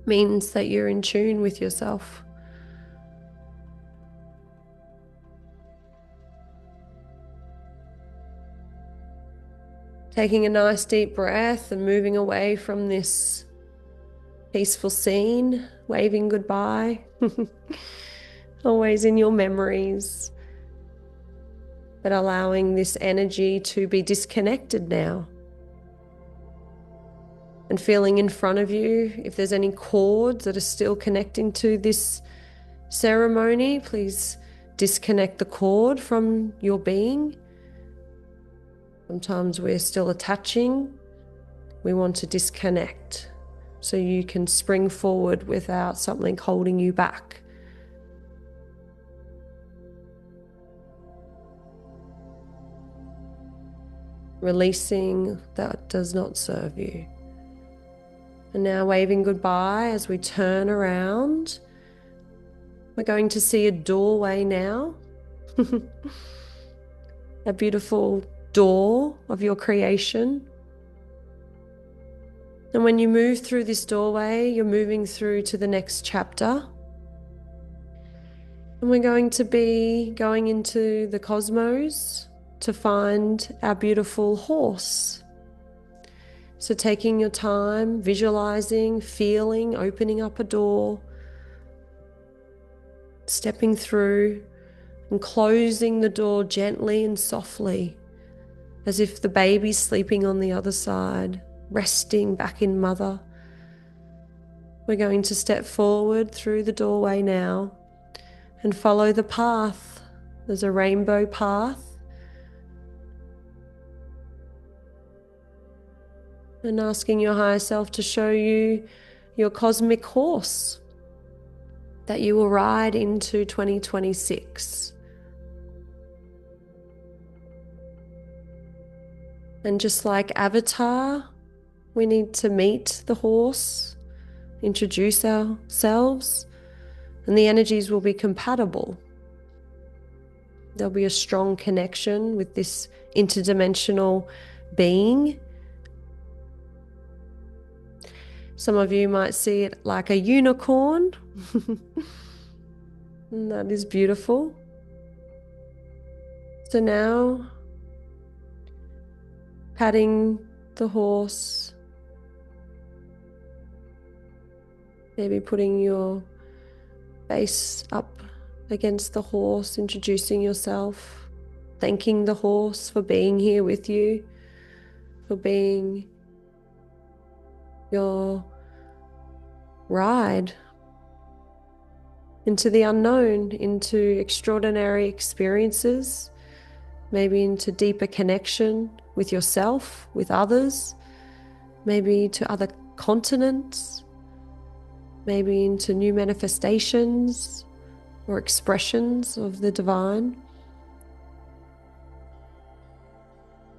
means that you're in tune with yourself. Taking a nice deep breath and moving away from this peaceful scene, waving goodbye. Always in your memories, but allowing this energy to be disconnected now. And feeling in front of you, if there's any cords that are still connecting to this ceremony, please disconnect the cord from your being. Sometimes we're still attaching. We want to disconnect so you can spring forward without something holding you back. Releasing that does not serve you. And now waving goodbye as we turn around. We're going to see a doorway now. A beautiful door of your creation. And when you move through this doorway, you're moving through to the next chapter. And we're going to be going into the cosmos to find our beautiful horse. So taking your time, visualizing, feeling, opening up a door, stepping through and closing the door gently and softly, as if the baby's sleeping on the other side, resting back in mother. We're going to step forward through the doorway now and follow the path. There's a rainbow path. And asking your higher self to show you your cosmic horse that you will ride into 2026. And just like Avatar, we need to meet the horse, introduce ourselves, and the energies will be compatible. There'll be a strong connection with this interdimensional being. Some of you might see it like a unicorn. And that is beautiful. So now, patting the horse, maybe putting your face up against the horse, introducing yourself, thanking the horse for being here with you, for being your ride into the unknown, into extraordinary experiences, maybe into deeper connection with yourself, with others, maybe to other continents, maybe into new manifestations or expressions of the divine.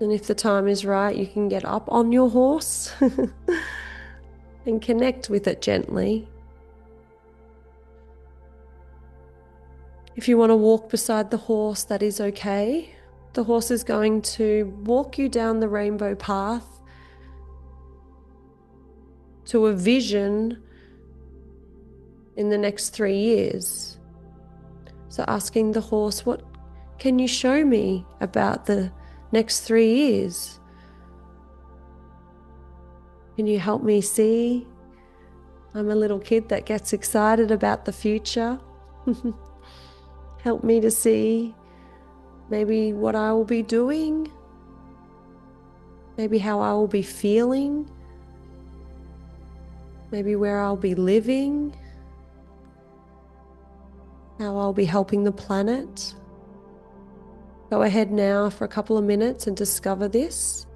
And if the time is right, you can get up on your horse and connect with it gently. If you want to walk beside the horse, that is okay. The horse is going to walk you down the rainbow path to a vision in the next 3 years. So asking the horse, what can you show me about the next 3 years? Can you help me see? I'm a little kid that gets excited about the future. Help me to see maybe what I will be doing, maybe how I will be feeling, maybe where I'll be living, how I'll be helping the planet. Go ahead now for a couple of minutes and discover this.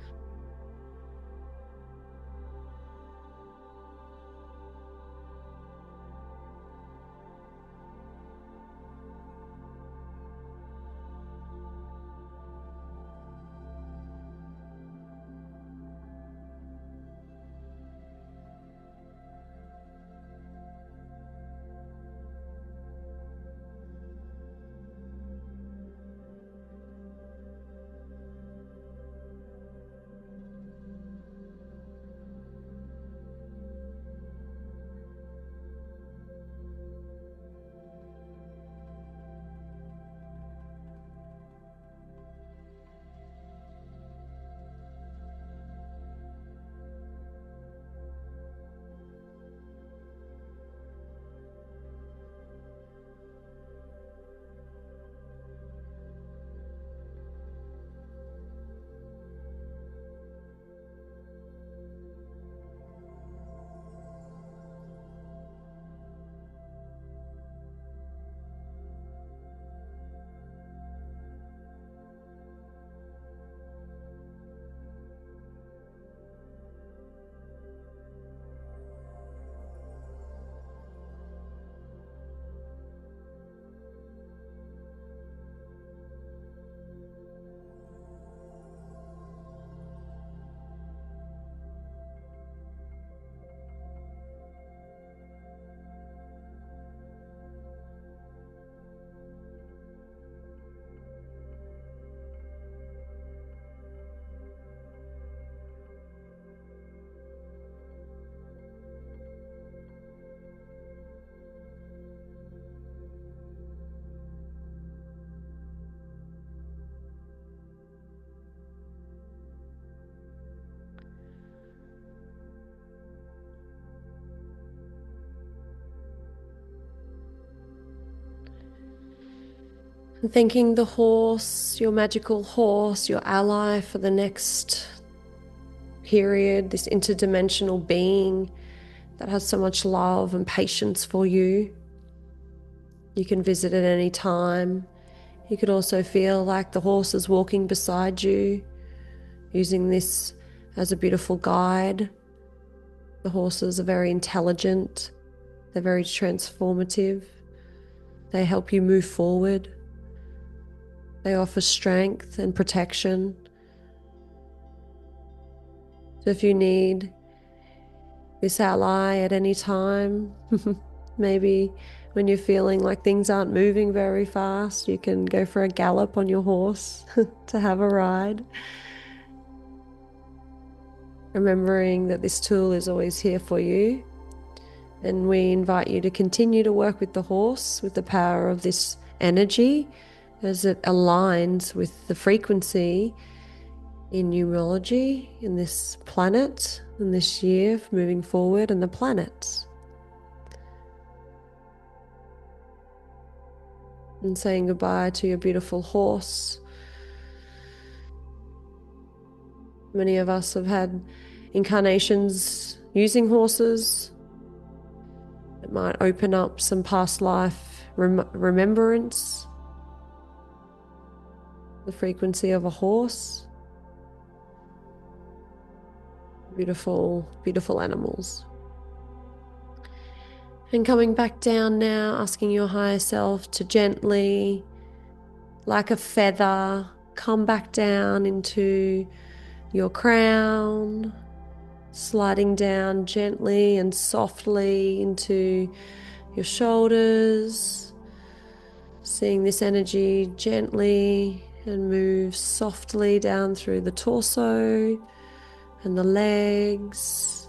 And thanking the horse, your magical horse, your ally for the next period, this interdimensional being that has so much love and patience for you. You can visit at any time. You could also feel like the horse is walking beside you, using this as a beautiful guide. The horses are very intelligent. They're very transformative. They help you move forward. They offer strength and protection. So if you need this ally at any time, maybe when you're feeling like things aren't moving very fast, you can go for a gallop on your horse to have a ride. Remembering that this tool is always here for you. And we invite you to continue to work with the horse, with the power of this energy, as it aligns with the frequency in numerology, in this planet, in this year moving forward, and the planets. And saying goodbye to your beautiful horse. Many of us have had incarnations using horses. It might open up some past life remembrance, the frequency of a horse. Beautiful, beautiful animals. And coming back down now, asking your higher self to gently, like a feather, come back down into your crown, sliding down gently and softly into your shoulders, seeing this energy gently and move softly down through the torso and the legs,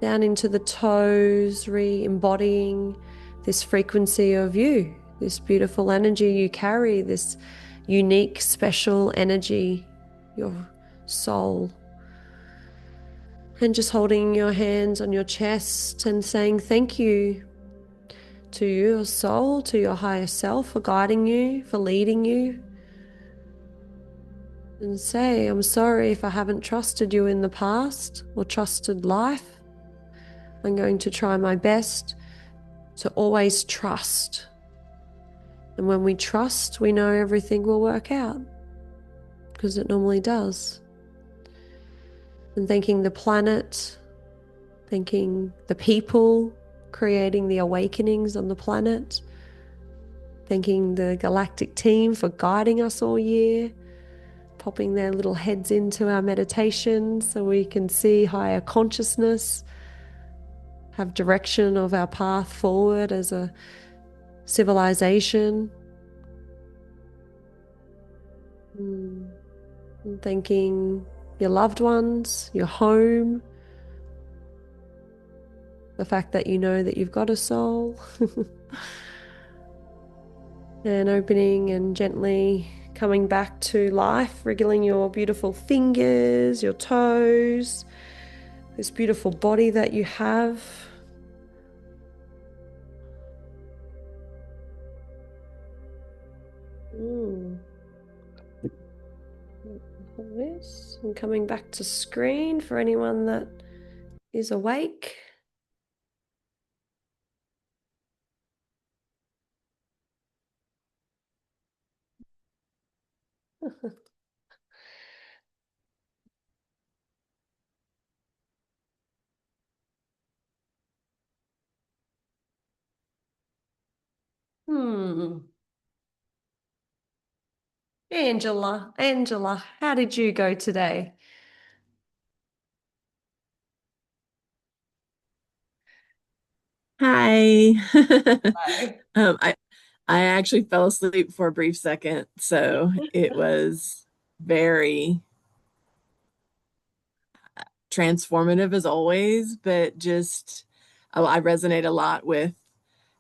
down into the toes, re-embodying this frequency of you, this beautiful energy you carry, this unique, special energy, your soul. And just holding your hands on your chest and saying thank you to your soul, to your higher self for guiding you, for leading you. And say, I'm sorry if I haven't trusted you in the past or trusted life. I'm going to try my best to always trust. And when we trust, we know everything will work out, because it normally does. And thanking the planet, thanking the people creating the awakenings on the planet, thanking the galactic team for guiding us all year, popping their little heads into our meditations so we can see higher consciousness, have direction of our path forward as a civilization. And thanking your loved ones, your home, the fact that you know that you've got a soul. And opening and gently coming back to life, wriggling your beautiful fingers, your toes, this beautiful body that you have. This and coming back to screen for anyone that is awake. Angela, how did you go today? Hi. Hello. I actually fell asleep for a brief second, so it was very transformative as always, but just I resonate a lot with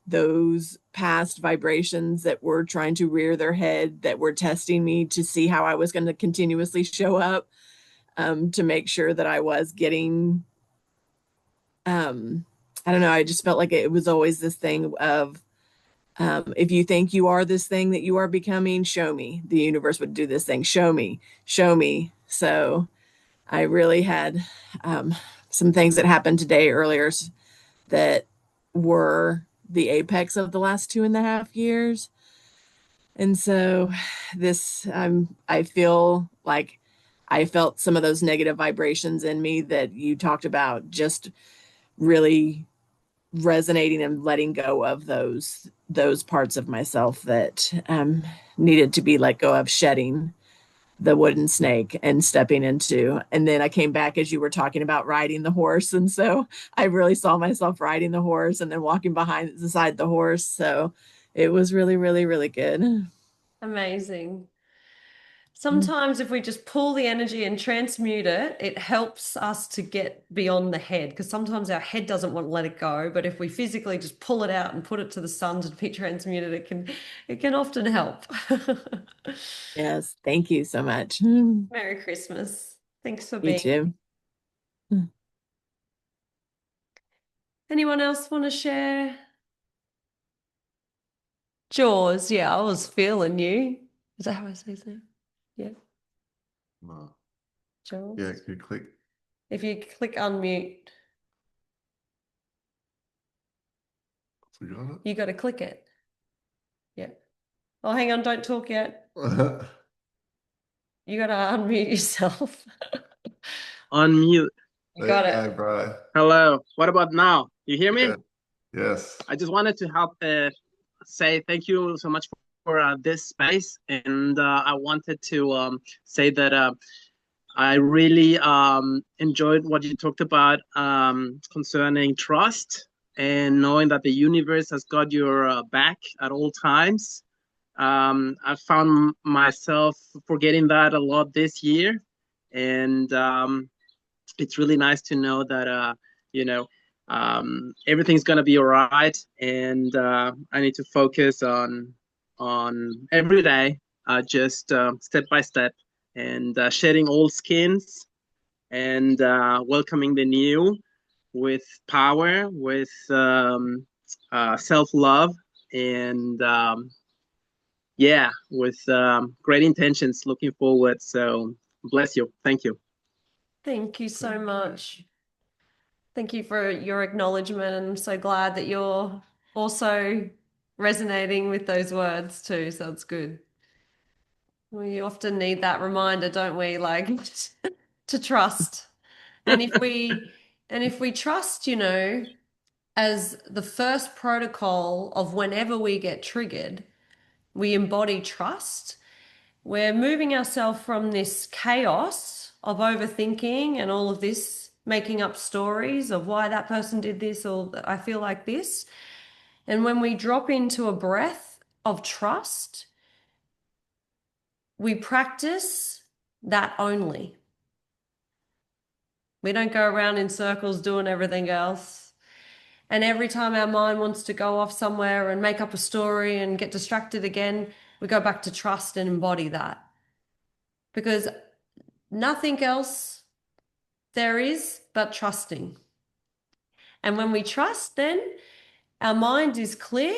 those past vibrations that were trying to rear their head, that were testing me to see how I was going to continuously show up, to make sure that I was getting, I don't know, I just felt like it was always this thing of, if you think you are this thing that you are becoming, show me. The universe would do this thing. Show me, show me. So I really had some things that happened today earlier that were the apex of the last 2.5 years. And so I feel like I felt some of those negative vibrations in me that you talked about, just really resonating and letting go of those parts of myself that needed to be let go of, shedding the wooden snake and stepping into. And then I came back as you were talking about riding the horse. And so I really saw myself riding the horse and then walking beside the horse. So it was really, really, really good. Amazing. Sometimes if we just pull the energy and transmute it, it helps us to get beyond the head because sometimes our head doesn't want to let it go. But if we physically just pull it out and put it to the sun to be transmuted, it can often help. Yes. Thank you so much. Merry Christmas. Thanks for You being. too. Anyone else want to share? Jaws, yeah, I was feeling you. Is that how I say his name? Yeah, No. Jaws. Yeah, you click. If you click unmute, Forgot you got to click it. Yeah. Oh, hang on, don't talk yet. it. You got to unmute yourself. Unmute. You There got you it. go, bro. Hello. What about now? You hear me? Yeah. Yes. I just wanted to help say thank you so much for this space. And I wanted to say that I really enjoyed what you talked about concerning trust and knowing that the universe has got your back at all times. I found myself forgetting that a lot this year. And it's really nice to know that you know everything's gonna be all right, and I need to focus on every day, just step by step, and shedding old skins and welcoming the new with power, with self-love, and yeah, with great intentions, looking forward. So bless you. Thank you. Thank you so much. Thank you for your acknowledgement, and I'm so glad that you're also resonating with those words too. So it's good. We often need that reminder, don't we? Like to trust. And if we trust, as the first protocol of whenever we get triggered, we embody trust. We're moving ourselves from this chaos of overthinking and all of this, making up stories of why that person did this or I feel like this. And when we drop into a breath of trust, we practice that only. We don't go around in circles doing everything else. And every time our mind wants to go off somewhere and make up a story and get distracted again, we go back to trust and embody that. Because nothing else there is but trusting. And when we trust, then our mind is clear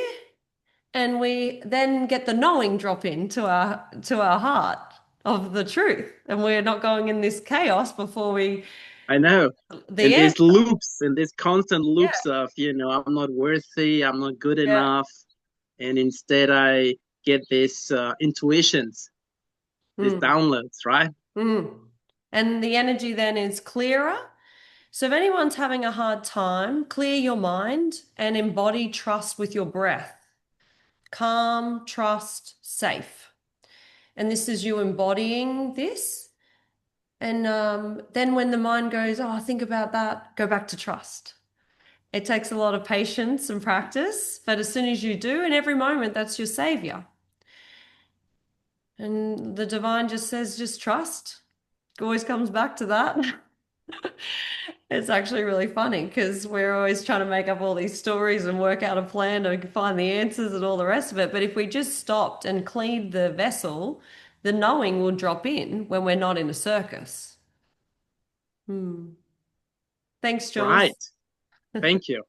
and we then get the knowing drop into our heart of the truth. And we're not going in this chaos before I know. the And these answer. loops and these constant Yeah. loops of, I'm not worthy, I'm not good Yeah. enough. And instead, I get these intuitions, these Mm. downloads, right? Mm. And the energy then is clearer. So if anyone's having a hard time, clear your mind and embody trust with your breath. Calm, trust, safe. And this is you embodying this. And then when the mind goes, oh, think about that, go back to trust. It takes a lot of patience and practice, but as soon as you do, in every moment, that's your savior. And the divine just says, just trust. It always comes back to that. It's actually really funny because we're always trying to make up all these stories and work out a plan to find the answers and all the rest of it. But if we just stopped and cleaned the vessel, the knowing will drop in when we're not in a circus. Thanks, Jules. Right. Thank you.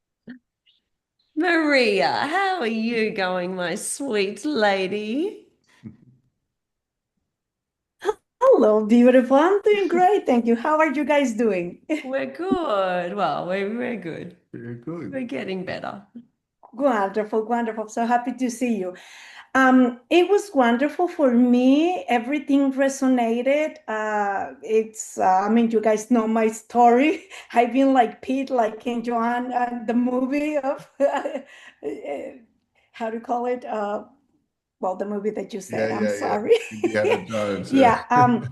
Maria, how are you going, my sweet lady? Hello, beautiful. I'm doing great. Thank you. How are you guys doing? We're good. Well, we're good. Very good. We're getting better. Wonderful, wonderful. So happy to see you. It was wonderful for me. Everything resonated. I mean, you guys know my story. I've been like Pete, like in Joanne, the movie of, how do you call it? Well, the movie that you Yeah, said, I'm yeah, yeah. sorry. Indiana Jones. Yeah. Yeah,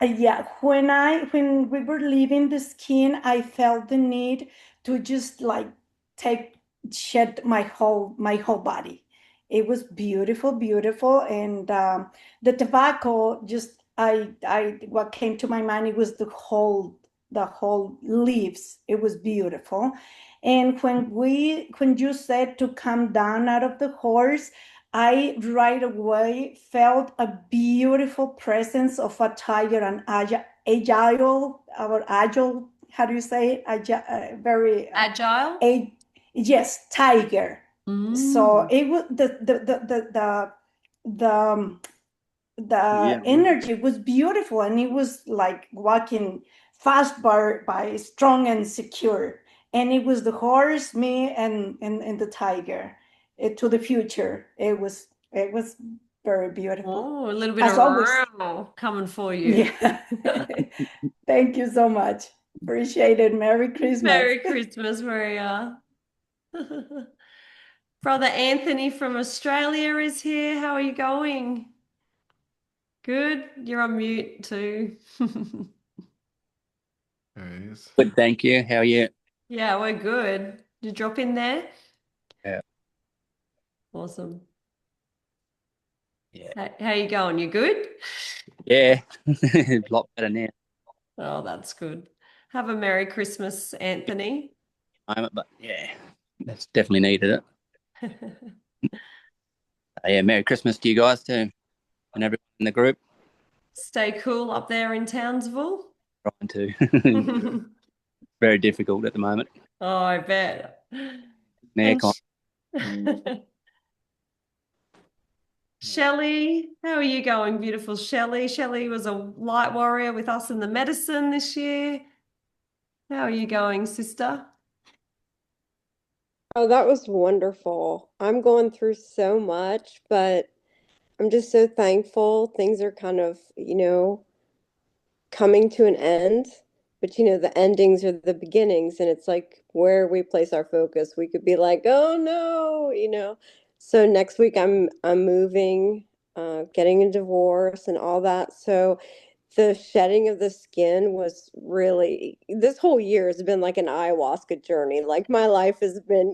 yeah, when we were leaving the skin, I felt the need to just like take shed my whole body. It was beautiful, beautiful, and the tobacco just I what came to my mind, it was the whole leaves. It was beautiful, and when you said to come down out of the horse, I right away felt a beautiful presence of a tiger, an agile, how do you say it? Very, Agile? yes, tiger. So Mm. it was the Yeah. the energy was beautiful, and it was like walking fast by strong and secure, and it was the horse, me, and the tiger, to the future. It was very beautiful, Oh, a little bit of as always. row coming for you. Yeah. Thank you so much. Appreciate it. Merry Christmas. Merry Christmas, Maria. Brother Anthony from Australia is here. How are you going? Good. You're on mute too. There he is. Good, thank you. How are you? Yeah, we're good. Did you drop in there? Yeah. Awesome. Yeah. How you going? You good? Yeah. A lot better now. Oh, that's good. Have a Merry Christmas, Anthony. Moment, but yeah, that's definitely needed it. Yeah, Merry Christmas to you guys too, and everyone in the group. Stay cool up there in Townsville. Trying to. Very difficult at the moment. Oh, I bet. Yeah, And Shelley, how are you going, beautiful Shelley? Shelley was a light warrior with us in the medicine this year. How are you going, sister? Oh, that was wonderful. I'm going through so much, but I'm just so thankful. Things are kind of, coming to an end, but the endings are the beginnings, and it's like where we place our focus. We could be like, "Oh no." So next week I'm moving, getting a divorce and all that. So the shedding of the skin was really, this whole year has been like an ayahuasca journey. Like my life has been,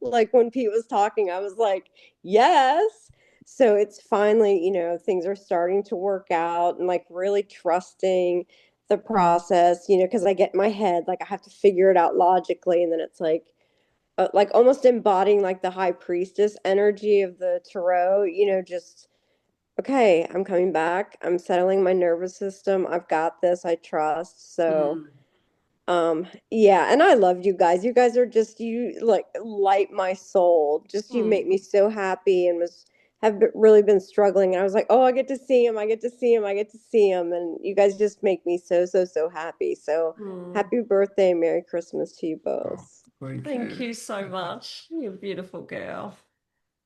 like when Pete was talking, I was like, yes. So it's finally, things are starting to work out, and like really trusting the process, because I get in my head, like I have to figure it out logically. And then it's like almost embodying like the high priestess energy of the tarot, just okay, I'm coming back. I'm settling my nervous system. I've got this. I trust. So, Mm. yeah, and I love you guys. You guys are just, you like light my soul. Just you make me Mm. so happy, and really been struggling. And I was like, "Oh, I get to see him. I get to see him. I get to see him." And you guys just make me so so so happy. So, Mm. happy birthday, Merry Christmas to you Oh, both. thank Thank you. you so much. You're a beautiful girl.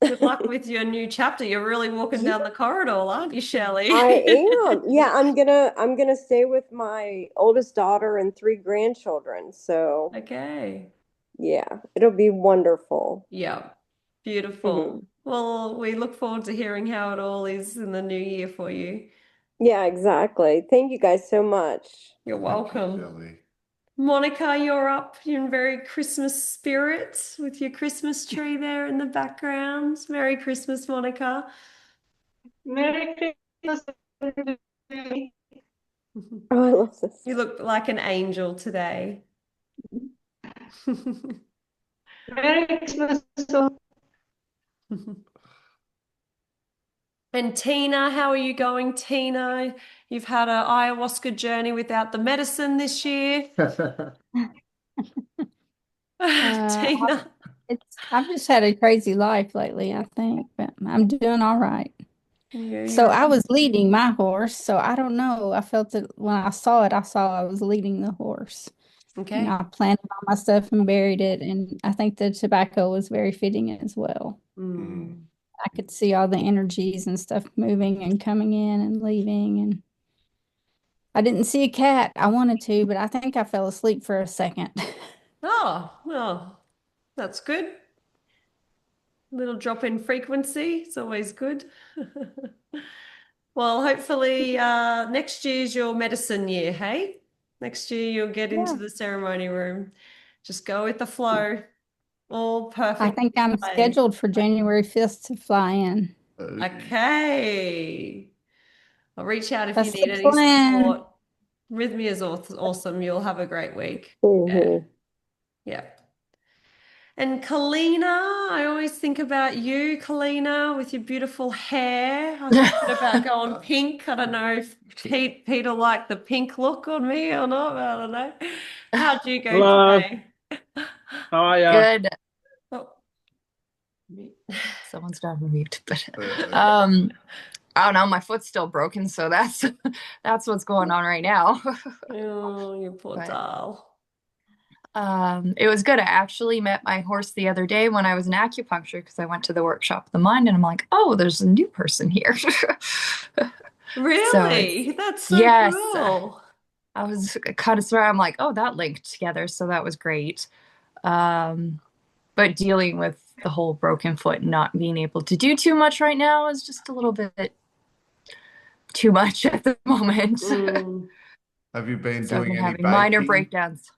Good luck with your new chapter. You're really walking Yeah. down the corridor, aren't you, I Shelley? am. Yeah, I'm gonna stay with my oldest daughter and three grandchildren. So Okay. yeah, it'll be wonderful. Yeah. Hmm. Beautiful. Well, we look forward to hearing how it all is in the new year for you. Yeah, exactly. Thank you guys so much. You're Thank you, welcome. Shelley. Monica, you're up. You're in very Christmas spirit with your Christmas tree there in the background. Merry Christmas, Monica. Merry Christmas, everybody. Oh, I love this. You look like an angel today. Merry Christmas. And Tina, how are you going, Tina? You've had an ayahuasca journey without the medicine this year. Uh, Tina. I've just had a crazy life lately, I think, but I'm doing all right. So I was leading my horse, so I don't know. I felt it when I saw it, I saw I was leading the horse. And Okay. I planted all my stuff and buried it. And I think the tobacco was very fitting as well. Mm. I could see all the energies and stuff moving and coming in and leaving. And I didn't see a cat. I wanted to, but I think I fell asleep for a second. Oh, well, that's good. Little drop in frequency. It's always good. Well, hopefully next year's your medicine year, hey? Next year you'll get into Yeah. the ceremony room. Just go with the flow. All I perfect. think I'm scheduled for January 5th to fly in. Okay. I'll reach out if you That's need the any plan. support. Rhythmia is awesome. You'll have a great week. Mhm. Yeah. And Kalina, I always think about you, Kalina, with your beautiful hair. I was thinking about going pink. I don't know if Peter liked the pink look on me or not, but I don't know. How'd you go Hello. today? How are ya? Good. Oh, Someone's dog mute, but I don't know. My foot's still broken, so that's what's going on right now. oh, you poor But doll. it was good. I actually met my horse the other day when I was in acupuncture because I went to the workshop of the mind, and I'm like, oh, there's a new person here. Really? That's so yes, cool. I was kind of surprised. I'm like, oh, that linked together, so that was great. But dealing with the whole broken foot and not being able to do too much right now is just a little bit too much at the moment. Mm. Have you been So I've doing been any having minor baking? breakdowns.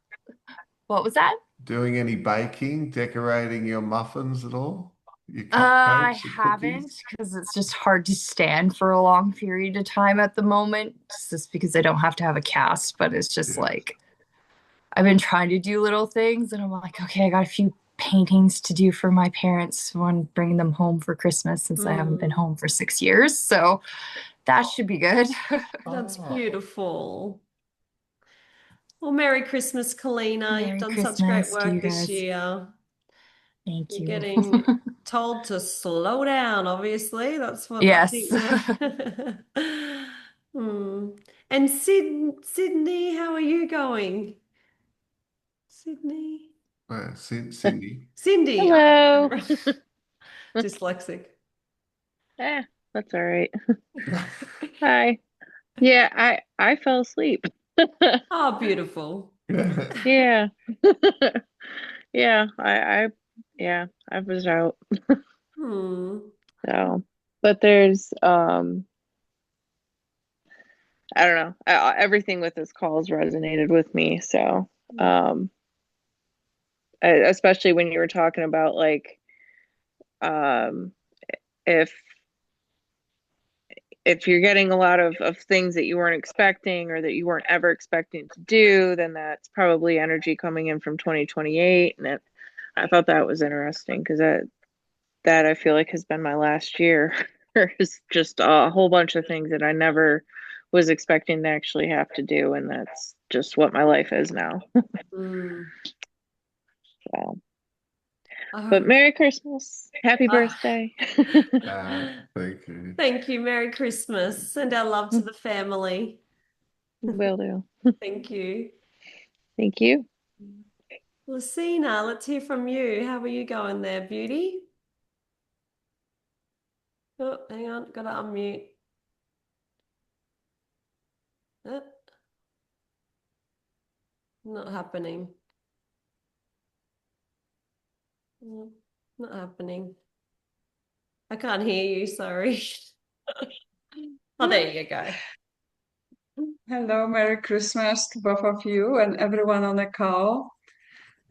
What was that? Doing any baking, decorating your muffins at all? Your I cupcakes, your haven't cookies? because it's just hard to stand for a long period of time at the moment, just because I don't have to have a cast, but it's just Yeah. like I've been trying to do little things and I'm like, okay, I got a few paintings to do for my parents when bringing them home for Christmas since I haven't been home for 6 years. So that should be good. That's Oh. beautiful. Well, Merry Christmas, Kalina. You've Merry done such great Christmas to you work this guys. year. Thank You're you. getting told to slow down, obviously. That's what I Yes. think. Hmm. And Sydney, how are you going? Sydney? Cindy. Cindy. Hello. Dyslexic. That's all right. Hi. Yeah, I fell asleep. Oh, beautiful. Yeah. Yeah, I was out. Hmm. So, but there's I don't know. Everything with this calls resonated with me. So, especially when you were talking about like um if you're getting a lot of things that you weren't expecting or that you weren't ever expecting to do, then that's probably energy coming in from 2028. And I thought that was interesting because that I feel like has been my last year. There's just a whole bunch of things that I never was expecting to actually have to do, and that's just what my life is now. Mm. So, but Merry Christmas, Happy birthday. Thank you. Thank you. Merry Christmas. Send our love to the family. Will do. Thank you. Thank you. Lucina, let's hear from you. How are you going there, beauty? Oh, hang on, gotta unmute. Uh, not happening. Not happening. I can't hear you, sorry. Oh, there you go. Hello, Merry Christmas to both of you and everyone on the call.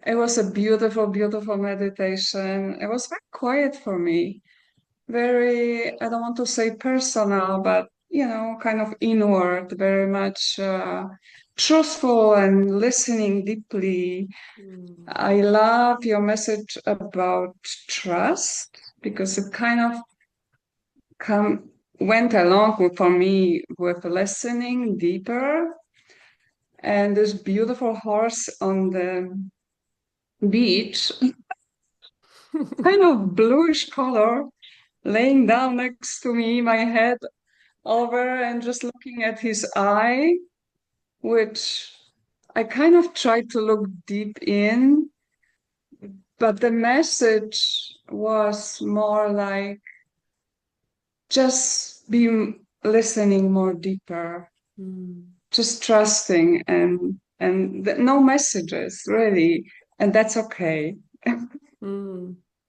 It was a beautiful, beautiful meditation. It was very quiet for me. Very, I don't want to say personal, but kind of inward, very much truthful and listening deeply. I love your message about trust because it kind of went along for me with listening deeper. And this beautiful horse on the beach, kind of bluish color, laying down next to me, my head over, and just looking at his eye, which I kind of tried to look deep in, but the message was more like just be listening more deeper, just trusting and no messages really, and that's okay.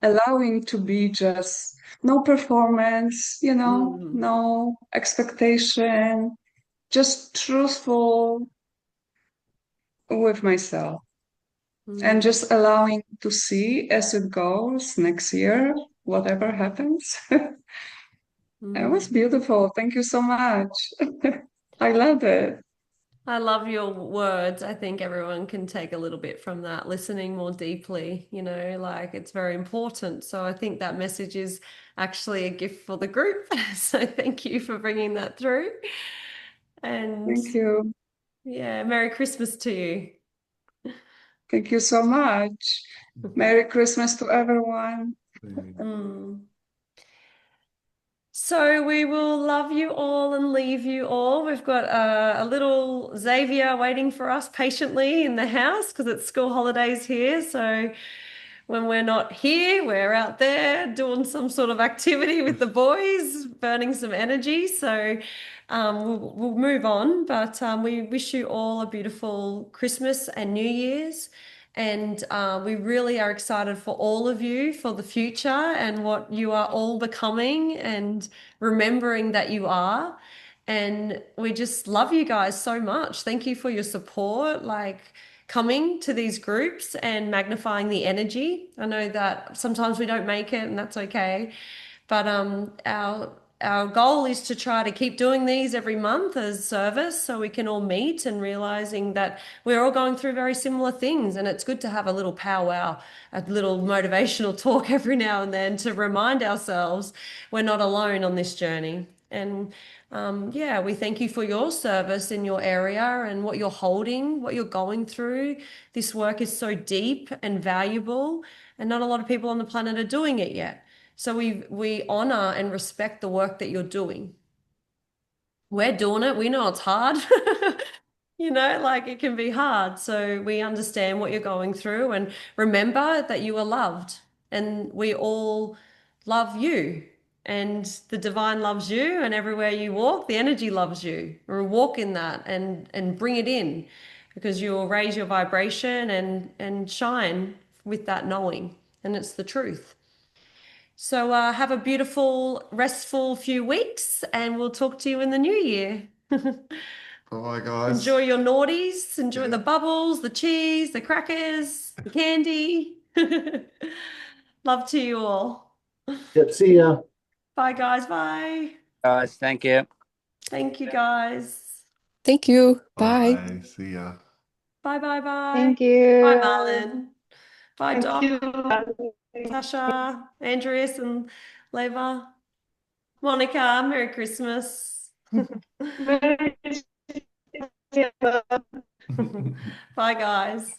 Allowing to be just no performance, no expectation, just truthful with myself. And just allowing to see as it goes next year, whatever happens. It was beautiful. Thank you so much. I loved it. I love your words. I think everyone can take a little bit from that, listening more deeply, like it's very important. So I think that message is actually a gift for the group. So thank you for bringing that through. And Thank you. yeah, Merry Christmas to you. Thank you so much. Merry Christmas to everyone. So we will love you all and leave you all. We've got a little Xavier waiting for us patiently in the house because it's school holidays here. So when we're not here, we're out there doing some sort of activity with the boys, burning some energy. So we'll move on. But we wish you all a beautiful Christmas and New Year's. And we really are excited for all of you for the future and what you are all becoming and remembering that you are. And we just love you guys so much. Thank you for your support, like coming to these groups and magnifying the energy. I know that sometimes we don't make it, and that's okay. But our goal is to try to keep doing these every month as service so we can all meet and realizing that we're all going through very similar things. And it's good to have a little powwow, a little motivational talk every now and then to remind ourselves we're not alone on this journey. And yeah, we thank you for your service in your area and what you're holding, what you're going through. This work is so deep and valuable, and not a lot of people on the planet are doing it yet. So we honor and respect the work that you're doing. We're doing it. We know it's hard. Like it can be hard. So we understand what you're going through and remember that you are loved and we all love you and the divine loves you and everywhere you walk, the energy loves you. Or walk in that and bring it in because you'll raise your vibration and shine with that knowing. And it's the truth. So have a beautiful, restful few weeks, and we'll talk to you in the new year. Bye, guys. Enjoy your naughties, enjoy the bubbles, the cheese, the crackers, the candy. Love to you all. Yep, see ya. Bye, guys. Bye. Guys, thank you. Thank you, guys. Thank you. Bye. Bye. See ya. Bye, bye, bye. Thank Bye, you. Marlon. Bye, Thank Doc, you. Tasha, Andreas, and Leva. Monica, Merry Christmas. Merry Bye, guys.